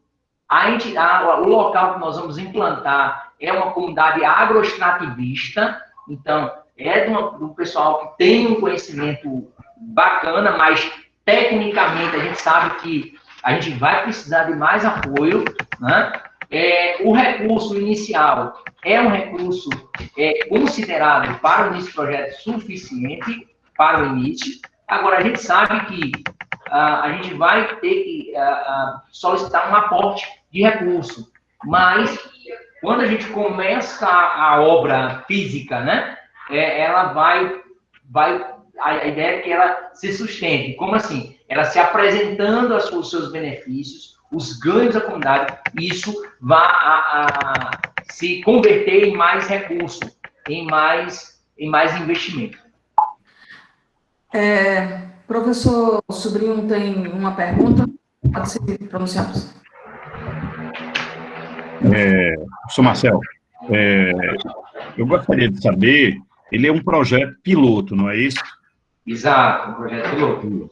o local que nós vamos implantar é uma comunidade agroextrativista, então é de um pessoal que tem um conhecimento bacana, mas tecnicamente a gente sabe que a gente vai precisar de mais apoio, né? O recurso inicial é um recurso considerado para o início do projeto suficiente para o início. Agora, a gente sabe que a gente vai ter que solicitar um aporte de recurso, mas quando a gente começa a obra física, né, ela a ideia é que ela se sustente. Como assim? Ela se apresentando os seus benefícios, os ganhos da comunidade, isso vai se converter em mais recurso, em mais investimento. Professor Sobrinho tem uma pergunta, pode se pronunciar. Professor Marcelo, eu gostaria de saber, ele é um projeto piloto, não é isso? Exato, um projeto piloto.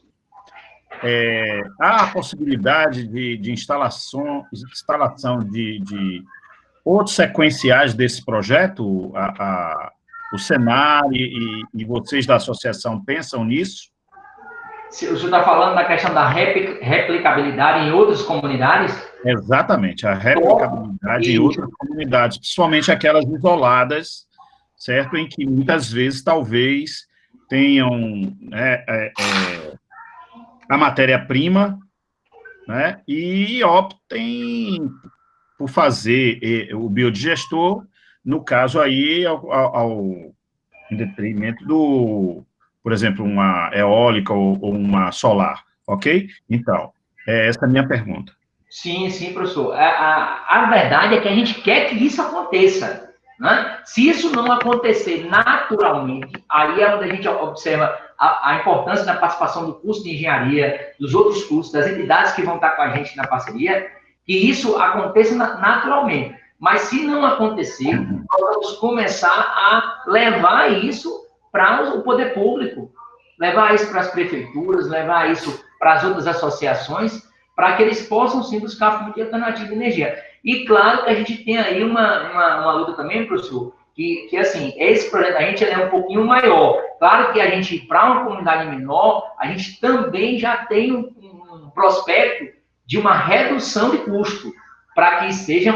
Há a possibilidade de instalação de outros sequenciais desse projeto? O Senar e vocês da associação pensam nisso? O senhor está falando da questão da replicabilidade em outras comunidades? Exatamente, a replicabilidade em outras comunidades, principalmente aquelas isoladas, certo? Em que muitas vezes, talvez, tenham a matéria-prima, né? E optem por fazer o biodigestor, no caso aí, em detrimento por exemplo, uma eólica ou uma solar, ok? Então, essa é a minha pergunta. Sim, professor. A verdade é que a gente quer que isso aconteça, né? Se isso não acontecer naturalmente, aí é onde a gente observa a importância da participação do curso de engenharia, dos outros cursos, das entidades que vão estar com a gente na parceria, que isso aconteça naturalmente. Mas se não acontecer, nós vamos começar a levar isso para o poder público, levar isso para as prefeituras, levar isso para as outras associações, para que eles possam, sim, buscar fonte alternativa de energia. E, claro, que a gente tem aí uma luta também, professor, que assim, esse projeto da gente é um pouquinho maior. Claro que a gente, para uma comunidade menor, a gente também já tem um prospecto de uma redução de custo, para que seja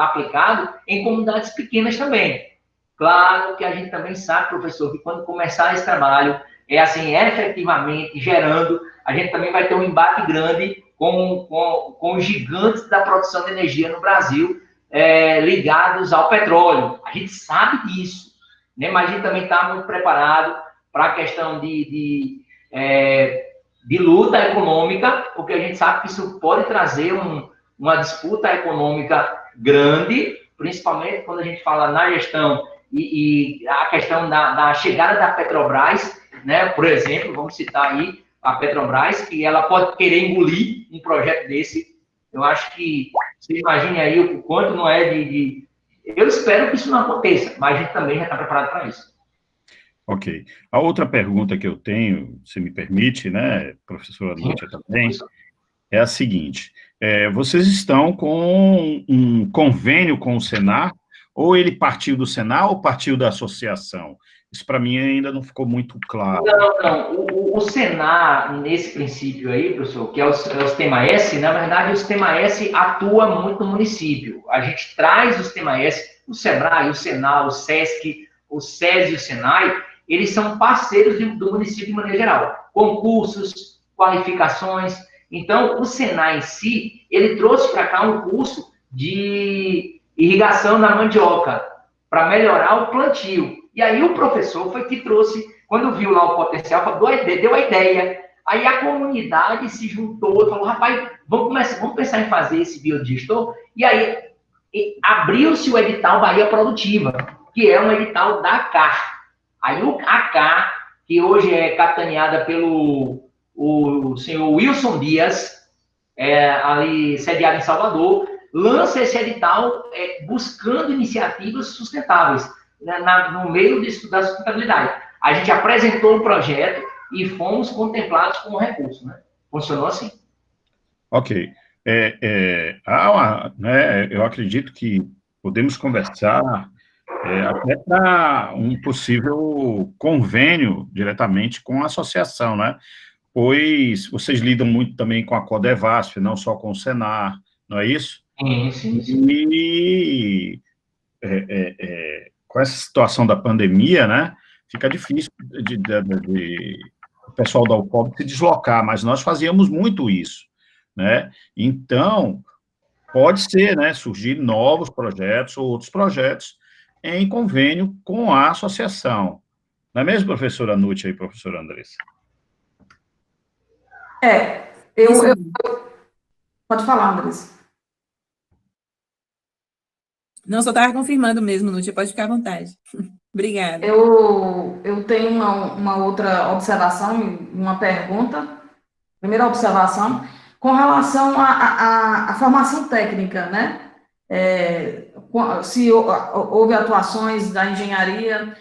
aplicado em comunidades pequenas também. Claro que a gente também sabe, professor, que quando começar esse trabalho, efetivamente gerando, a gente também vai ter um embate grande com os gigantes da produção de energia no Brasil, ligados ao petróleo. A gente sabe disso, né? Mas a gente também está muito preparado para a questão de luta econômica, porque a gente sabe que isso pode trazer uma disputa econômica grande, principalmente quando a gente fala na gestão e a questão da chegada da Petrobras, né? Por exemplo, vamos citar aí a Petrobras, que ela pode querer engolir um projeto desse. Eu acho que você imagine aí o quanto não é Eu espero que isso não aconteça, mas a gente também já está preparado para isso. Ok. A outra pergunta que eu tenho, se me permite, né, professora Núcia também, é a seguinte: vocês estão com um convênio com o Senar, ou ele partiu do Senar ou partiu da associação? Isso para mim ainda não ficou muito claro. Não. O Senar, nesse princípio aí, professor, que é o Sistema S, na verdade, o Sistema S atua muito no município. A gente traz o Sistema S, o SEBRAE, o Senar, o SESC, o SES e o SENAI, eles são parceiros do município de maneira geral. Concursos, qualificações. Então, o Senai em si, ele trouxe para cá um curso de irrigação da mandioca, para melhorar o plantio. E aí o professor foi que trouxe, quando viu lá o potencial, deu a ideia. Aí a comunidade se juntou e falou, rapaz, vamos pensar em fazer esse biodigestor. E aí abriu-se o edital Bahia Produtiva, que é um edital da CAR. Aí a CAR, que hoje é capitaneada pelo o senhor Wilson Dias, ali sediado em Salvador, lança esse edital buscando iniciativas sustentáveis, né, no meio da sustentabilidade. A gente apresentou um projeto e fomos contemplados como recurso, né? Funcionou assim. Ok. Eu acredito que podemos conversar até para um possível convênio diretamente com a associação, né? Pois vocês lidam muito também com a Codevasf, não só com o Senar, não é isso? Sim. E com essa situação da pandemia, né, fica difícil o pessoal da UFOB se deslocar, mas nós fazíamos muito isso, né? Então, pode ser, né, surgir novos projetos ou outros projetos em convênio com a associação. Não é mesmo, professora Nútia e professora Andressa? Pode falar, Andressa. Não, só estava confirmando mesmo, Nútia, pode ficar à vontade. Obrigada. Eu tenho uma outra observação, uma pergunta. Primeira observação, com relação à formação técnica, né? Se houve atuações da engenharia,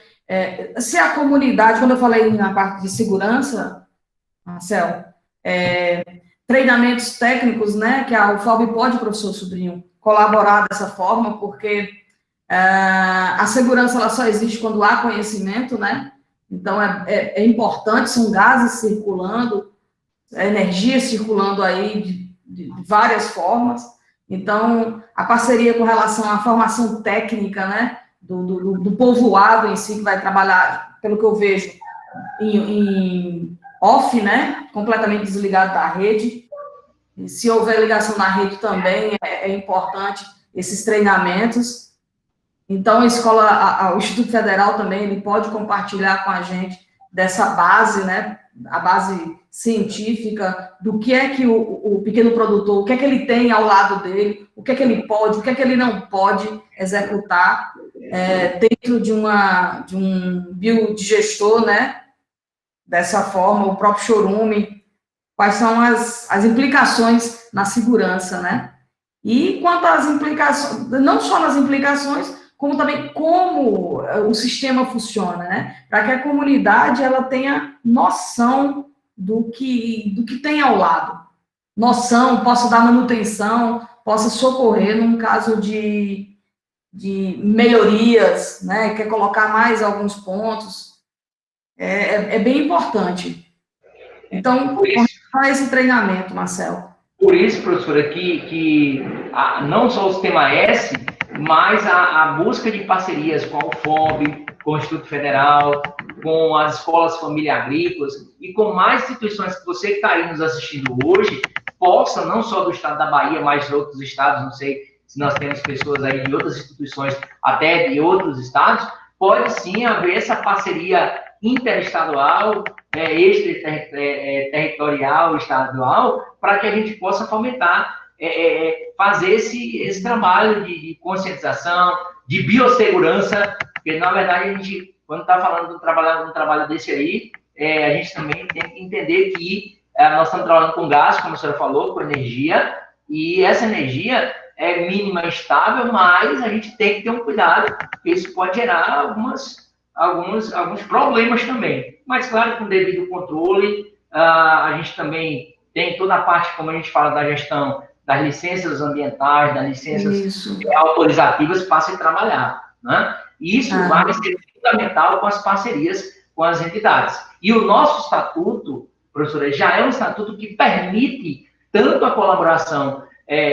se a comunidade, quando eu falei na parte de segurança, Marcelo, treinamentos técnicos, né, que a UFOB pode, professor Sobrinho, colaborar dessa forma, porque a segurança ela só existe quando há conhecimento, né? Então, é importante, são gases circulando, energia circulando aí de várias formas. Então, a parceria com relação à formação técnica, né, do povoado em si, que vai trabalhar, pelo que eu vejo, em off, né, completamente desligado da rede. E se houver ligação na rede também, é importante esses treinamentos. Então, o Instituto Federal também, ele pode compartilhar com a gente dessa base, né, a base científica, do que é que o pequeno produtor, o que é que ele tem ao lado dele, o que é que ele pode, o que é que ele não pode executar dentro de um biodigestor, né, dessa forma, o próprio chorume, quais são as implicações na segurança, né? E quanto às implicações, não só nas implicações, como também como o sistema funciona, né? Para que a comunidade ela tenha noção do que tem ao lado. Noção, possa dar manutenção, possa socorrer num caso de melhorias, né? Quer colocar mais alguns pontos. É bem importante. Então, com relação a esse treinamento, Marcelo. Por isso, professora, que não só o Sistema S, mas a busca de parcerias com a UFOB, com o Instituto Federal, com as escolas família agrícolas e com mais instituições que você que está aí nos assistindo hoje, possa, não só do estado da Bahia, mas de outros estados, não sei se nós temos pessoas aí de outras instituições, até de outros estados, pode sim haver essa parceria interestadual, extraterritorial, estadual, para que a gente possa fomentar, fazer esse trabalho de conscientização, de biossegurança, porque, na verdade, a gente, quando está falando de um trabalho desse aí, a gente também tem que entender que nós estamos trabalhando com gás, como a senhora falou, com energia, e essa energia é mínima e estável, mas a gente tem que ter um cuidado, porque isso pode gerar alguns problemas também. Mas, claro, com devido controle, a gente também tem toda a parte, como a gente fala, da gestão das licenças ambientais, das licenças Isso. autorizativas, passem a trabalhar, né? E isso vai ser fundamental com as parcerias com as entidades. E o nosso estatuto, professora, já é um estatuto que permite tanto a colaboração,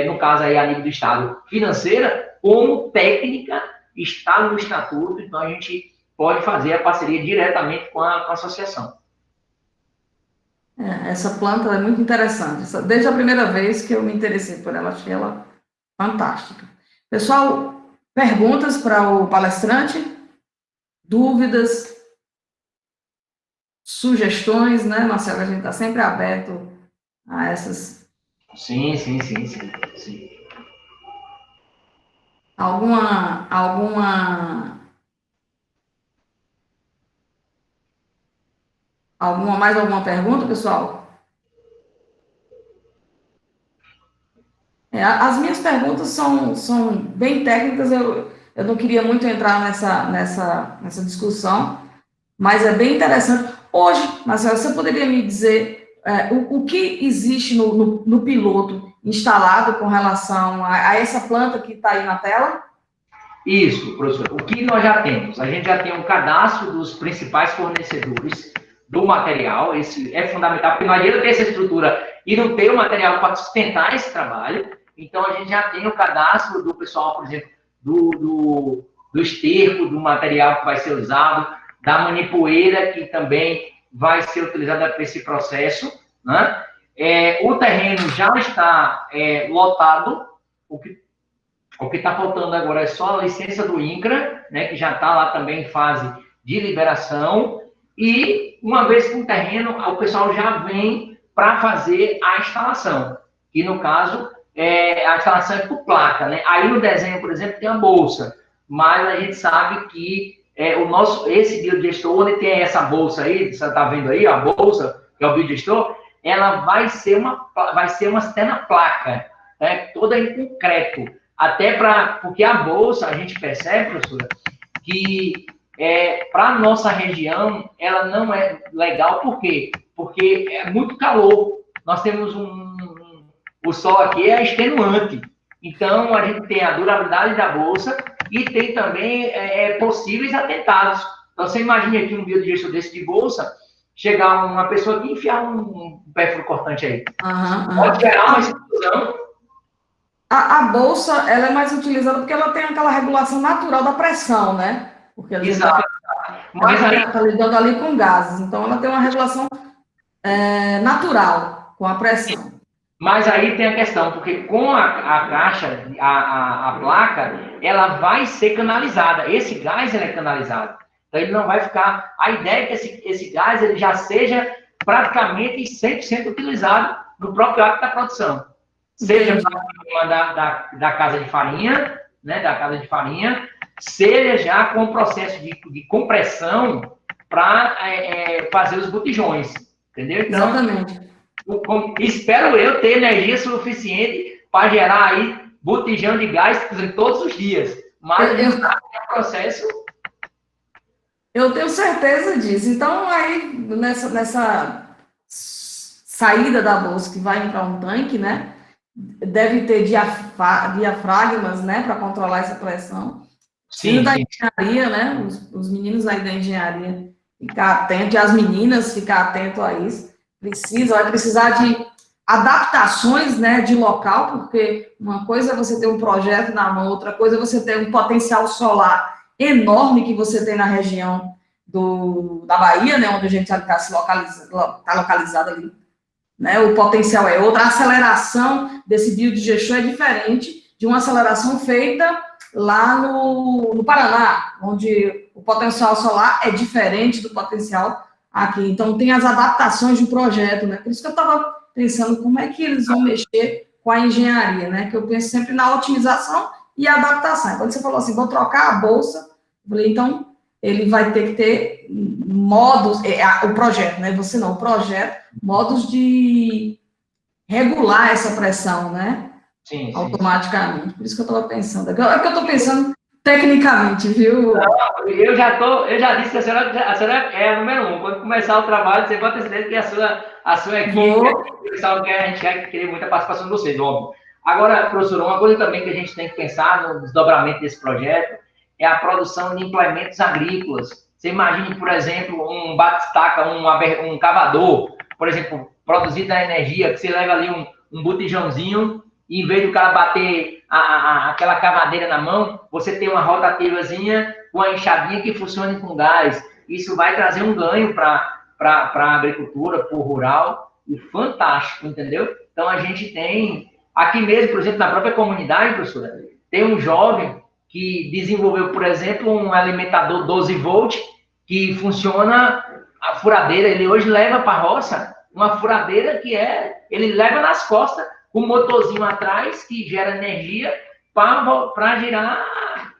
no caso aí a nível do Estado, financeira, como técnica, está no estatuto, então a gente pode fazer a parceria diretamente com a associação. Essa planta é muito interessante. Desde a primeira vez que eu me interessei por ela, achei ela fantástica. Pessoal, perguntas para o palestrante? Dúvidas? Sugestões, né, Marcelo? A gente está sempre aberto a essas. Sim. Mais alguma pergunta, pessoal? As minhas perguntas são bem técnicas, eu não queria muito entrar nessa discussão, mas é bem interessante. Hoje, Marcelo, você poderia me dizer o que existe no piloto instalado com relação a essa planta que está aí na tela? Isso, professor. O que nós já temos? A gente já tem um cadastro dos principais fornecedores do material. Isso é fundamental, porque não adianta ter essa estrutura e não ter o material para sustentar esse trabalho. Então, a gente já tem o cadastro do pessoal, por exemplo, do esterco, do material que vai ser usado, da manipoeira, que também vai ser utilizada para esse processo, né? O terreno já está lotado. O que está faltando agora é só a licença do INCRA, né, que já está lá também em fase de liberação, e uma vez com o terreno, o pessoal já vem para fazer a instalação, que no caso, a instalação é por placa, né? Aí no desenho, por exemplo, tem a bolsa, mas a gente sabe que esse biodigestor, onde tem essa bolsa aí, você está vendo aí, a bolsa, que é o biodigestor, ela vai ser uma cisterna placa, né, toda em concreto. Até porque a bolsa, a gente percebe, professora, que para a nossa região, ela não é legal. Por quê? Porque é muito calor. Nós temos o sol aqui é extenuante. Então, a gente tem a durabilidade da bolsa e tem também possíveis atentados. Então, você imagina aqui um biodigestor desse de bolsa, chegar uma pessoa aqui e enfiar um pérfuro cortante aí. Pode gerar uma explosão. A bolsa, ela é mais utilizada porque ela tem aquela regulação natural da pressão, né? Porque a gente está lidando ali com gases, então ela tem uma regulação natural com a pressão. Mas aí tem a questão, porque com a caixa, a placa, ela vai ser canalizada. Esse gás ele é canalizado. Então ele não vai ficar... A ideia é que esse gás ele já seja praticamente 100% utilizado no próprio ato da produção. Seja da casa de farinha, né, seja já com o processo de compressão para fazer os botijões, entendeu? Então, exatamente. Espero eu ter energia suficiente para gerar aí botijão de gás todos os dias, mas o processo... Eu tenho certeza disso. Então, aí, nessa saída da bolsa que vai para um tanque, né, deve ter diafragmas, né, para controlar essa pressão. Sim. Da engenharia, né, os meninos aí da engenharia ficar atentos, e as meninas ficar atentos a isso. Vai precisar de adaptações, né, de local, porque uma coisa é você ter um projeto na mão, outra coisa é você ter um potencial solar enorme que você tem na região da Bahia, né, onde a gente está localizado ali. Né, o potencial é outro, a aceleração desse biodigestor é diferente de uma aceleração feita lá no Paraná, onde o potencial solar é diferente do potencial aqui. Então, tem as adaptações do projeto, né? Por isso que eu estava pensando como é que eles vão mexer com a engenharia, né? Que eu penso sempre na otimização e adaptação. Quando você falou assim, vou trocar a bolsa, eu falei, então, ele vai ter que ter modos, o projeto, né? Você não, o projeto, modos de regular essa pressão, né? Sim, automaticamente. Por isso que eu estava pensando. É que eu estou pensando tecnicamente, viu? Não, eu já disse que a senhora é a número 1. Quando começar o trabalho, você pode ter certeza que a sua equipe, o pessoal que a gente quer querer muita participação de vocês, óbvio. Agora, professor, uma coisa também que a gente tem que pensar no desdobramento desse projeto é a produção de implementos agrícolas. Você imagine, por exemplo, um batistaca, um cavador, por exemplo, produzido da energia, que você leva ali um botijãozinho, e em vez do cara bater aquela cavadeira na mão, você tem uma rotativazinha com a enxadinha que funciona com gás. Isso vai trazer um ganho para a agricultura, para o rural, e fantástico, entendeu? Então, a gente tem, aqui mesmo, por exemplo, na própria comunidade, professora, tem um jovem que desenvolveu, por exemplo, um alimentador 12 volt que funciona a furadeira. Ele hoje leva para a roça uma furadeira que ele leva nas costas com um motorzinho atrás que gera energia para girar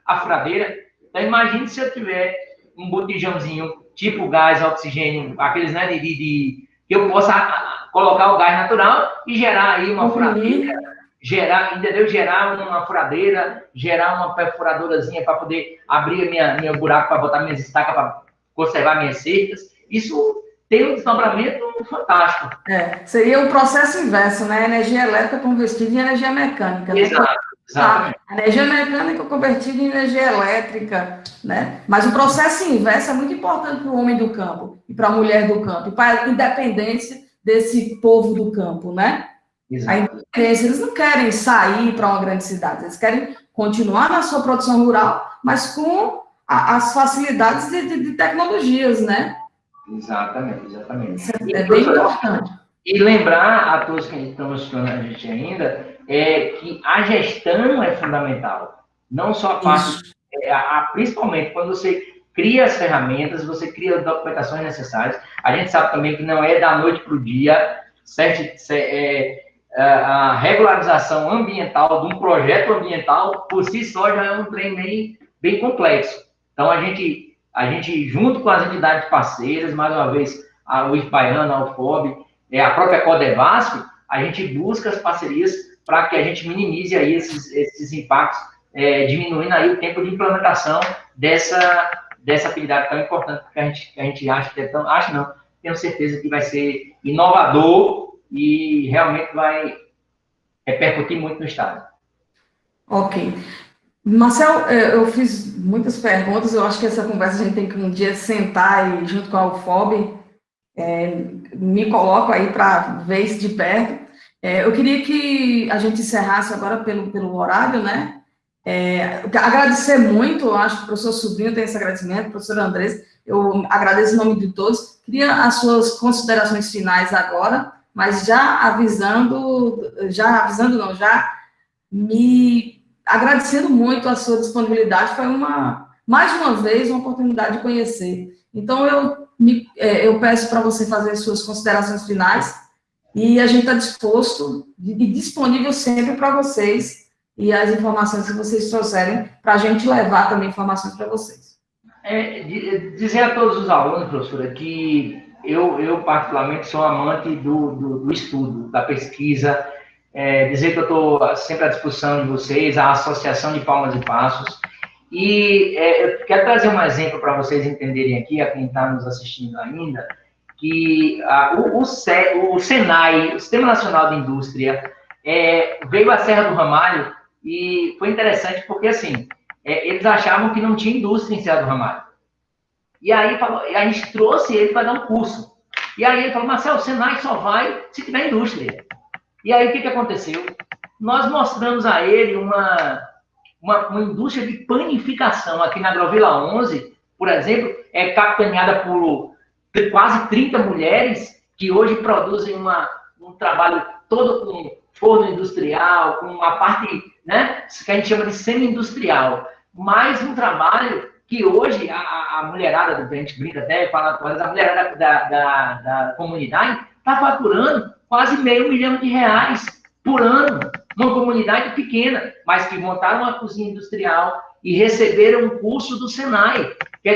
a furadeira. Então, imagine se eu tiver um botijãozinho tipo gás, oxigênio, aqueles, né, que eu possa colocar o gás natural e gerar aí uma furadeira, gerar uma furadeira, gerar uma perfuradorazinha para poder abrir meu buraco para botar minhas estacas para conservar minhas cercas. Isso tem um desdobramento fantástico. Seria o processo inverso, né? Energia elétrica convertida em energia mecânica. Né? Exatamente. A energia mecânica convertida em energia elétrica, né? Mas o processo inverso é muito importante para o homem do campo e para a mulher do campo, e para a independência desse povo do campo, né? Exato. A independência, eles não querem sair para uma grande cidade, eles querem continuar na sua produção rural, mas com as facilidades de tecnologias, né? Exatamente. Isso é bem importante. E lembrar a todos que estão escutando a gente ainda, que a gestão é fundamental. Não só a parte, principalmente quando você cria as ferramentas, você cria as documentações necessárias. A gente sabe também que não é da noite para o dia, a regularização ambiental de um projeto ambiental, por si só, já é um trem bem complexo. Então, a gente, junto com as entidades parceiras, mais uma vez, a UFBaiana, a UFOB, a própria Codevasf, a gente busca as parcerias para que a gente minimize aí esses impactos, diminuindo aí o tempo de implementação dessa atividade tão importante que a gente acha que é tão... Acho não, tenho certeza que vai ser inovador e realmente vai repercutir muito no Estado. Ok. Marcel, eu fiz muitas perguntas, eu acho que essa conversa a gente tem que um dia sentar e, junto com a UFOB, me coloco aí para ver isso de perto. Eu queria que a gente encerrasse agora pelo horário, né? Agradecer muito, eu acho que o professor Sobrinho tem esse agradecimento, o professor Andrés, eu agradeço em nome de todos. Queria as suas considerações finais agora, mas já me agradecendo muito a sua disponibilidade, foi mais uma vez, uma oportunidade de conhecer. Então, eu peço para você fazer as suas considerações finais, e a gente está disposto e disponível sempre para vocês, e as informações que vocês trouxerem, para a gente levar também informações para vocês. Dizer a todos os alunos, professora, que eu particularmente sou amante do estudo, da pesquisa, dizer que eu estou sempre à disposição de vocês, a Associação de Palmas e Passos, e eu quero trazer um exemplo para vocês entenderem aqui, a quem está nos assistindo ainda, que o SENAI, o Sistema Nacional de Indústria, veio à Serra do Ramalho, e foi interessante porque, assim, eles achavam que não tinha indústria em Serra do Ramalho. E aí a gente trouxe ele para dar um curso. E aí ele falou, Marcelo, o SENAI só vai se tiver indústria. E aí, o que aconteceu? Nós mostramos a ele uma indústria de panificação. Aqui na Agrovila 11, por exemplo, é capitaneada por quase 30 mulheres que hoje produzem um trabalho todo com forno industrial, com uma parte, né, que a gente chama de semi-industrial. Mais um trabalho que hoje a mulherada, a gente brinca até, fala com elas, a mulherada da comunidade está faturando quase R$500 mil por ano, uma comunidade pequena, mas que montaram uma cozinha industrial e receberam um curso do SENAI. Quer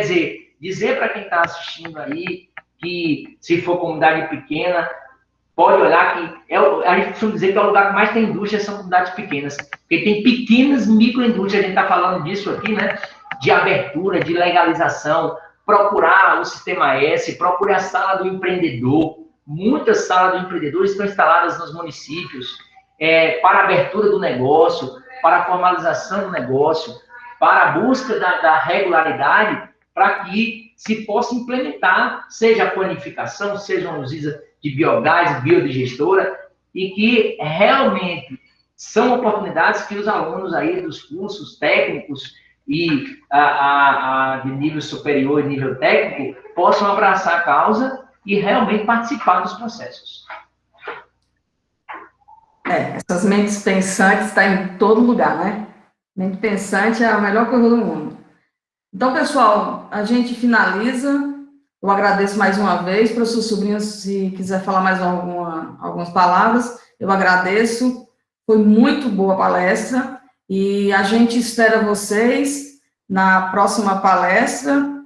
dizer para quem está assistindo aí, que se for comunidade pequena, pode olhar que, a gente costuma dizer que é o lugar que mais tem indústria, são comunidades pequenas, porque tem pequenas microindústrias, a gente está falando disso aqui, né, de abertura, de legalização, procurar o Sistema S, procurar a sala do empreendedor. Muitas salas do empreendedor estão instaladas nos municípios. para a abertura do negócio, para a formalização do negócio, para a busca da regularidade, para que se possa implementar, seja a planificação, seja uma usina de biogás, biodigestora, e que realmente são oportunidades que os alunos aí dos cursos técnicos e de nível superior e nível técnico possam abraçar a causa e realmente participar dos processos. Essas mentes pensantes estão em todo lugar, né? Mente pensante é a melhor coisa do mundo. Então, pessoal, a gente finaliza. Eu agradeço mais uma vez. Professor Sobrinho, se quiser falar mais algumas palavras, eu agradeço. Foi muito boa a palestra e a gente espera vocês na próxima palestra,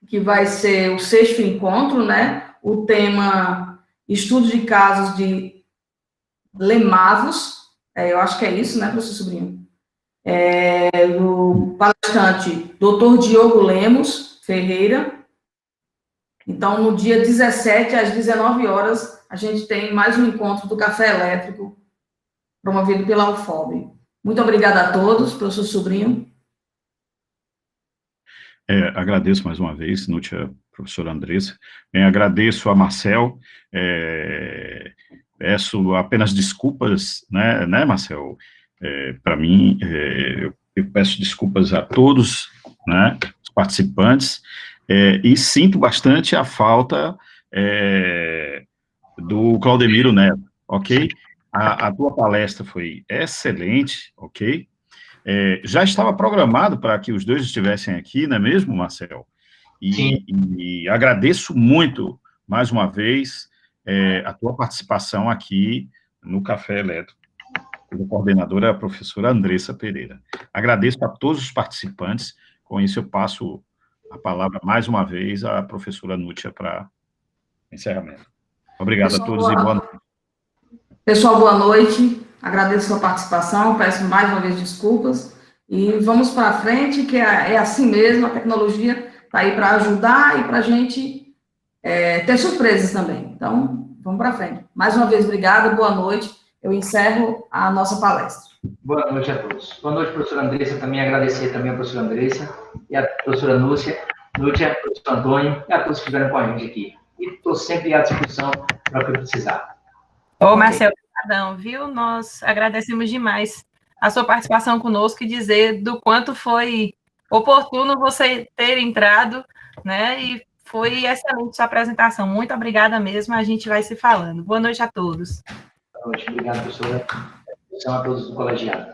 que vai ser o 6º encontro, né? O tema estudo de casos de lemavos, eu acho que é isso, né, professor Sobrinho? O palestrante, Dr. Diogo Lemos Ferreira. Então, no dia 17, às 19 horas, a gente tem mais um encontro do Café Elétrico, promovido pela UFOB. Muito obrigada a todos, professor Sobrinho. Agradeço mais uma vez, Nútia, professora Andressa. Agradeço a Marcel. Peço apenas desculpas, né Marcel? Para mim, eu peço desculpas a todos, né, os participantes, e sinto bastante a falta do Claudemiro Neto, ok? A tua palestra foi excelente, ok? Já estava programado para que os dois estivessem aqui, não é mesmo, Marcel? E agradeço muito, mais uma vez, a tua participação aqui no Café Elétrico, a coordenadora, a professora Andressa Pereira. Agradeço a todos os participantes. Com isso, eu passo a palavra, mais uma vez, à professora Nútia para encerramento. Obrigado a todos e boa noite. Pessoal, boa noite. Agradeço a sua participação, peço mais uma vez desculpas. E vamos para frente, que é assim mesmo, a tecnologia está aí para ajudar e para a gente ter surpresas também. Então, vamos para frente. Mais uma vez, obrigada, boa noite. Eu encerro a nossa palestra. Boa noite a todos. Boa noite, professora Andressa. Também agradecer também a professora Andressa e a professora Núcia, professor Antônio e a todos que estiveram com a gente aqui. E estou sempre à disposição para o que precisar. Ô, Marcelo, obrigadão, viu? Nós agradecemos demais a sua participação conosco e dizer do quanto foi oportuno você ter entrado, né? E foi excelente sua apresentação. Muito obrigada mesmo, a gente vai se falando. Boa noite a todos. Boa noite, obrigado, professora. A todos do colegiado.